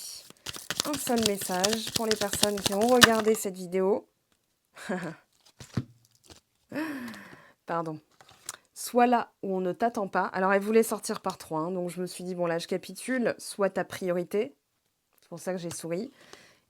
Un seul message pour les personnes qui ont regardé cette vidéo. Pardon. Soit là où on ne t'attend pas. Alors, elle voulait sortir par 3, hein, donc je me suis dit, bon là, je capitule. Soit ta priorité. C'est pour ça que j'ai souri.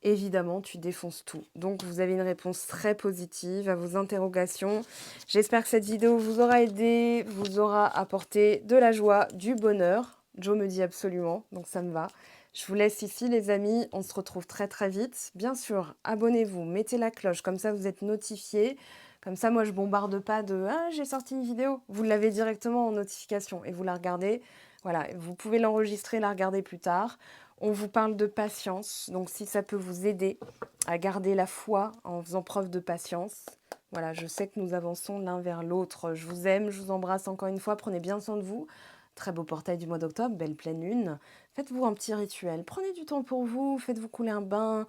Évidemment, tu défonces tout. Donc, vous avez une réponse très positive à vos interrogations. J'espère que cette vidéo vous aura aidé, vous aura apporté de la joie, du bonheur. Joe me dit absolument, donc ça me va. Je vous laisse ici, les amis. On se retrouve très, très vite. Bien sûr, abonnez-vous, mettez la cloche. Comme ça, vous êtes notifiés. Comme ça, moi, je bombarde pas de « Ah, j'ai sorti une vidéo ». Vous l'avez directement en notification et vous la regardez. Voilà, vous pouvez l'enregistrer, la regarder plus tard. On vous parle de patience, donc si ça peut vous aider à garder la foi en faisant preuve de patience. Voilà, je sais que nous avançons l'un vers l'autre. Je vous aime, je vous embrasse encore une fois. Prenez bien soin de vous. Très beau portail du mois d'octobre, belle pleine lune. Faites-vous un petit rituel. Prenez du temps pour vous, faites-vous couler un bain,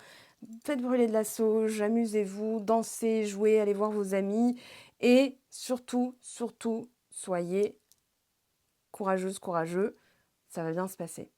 faites brûler de la sauge, amusez-vous, dansez, jouez, allez voir vos amis. Et surtout, surtout, soyez courageuse, courageux. Ça va bien se passer.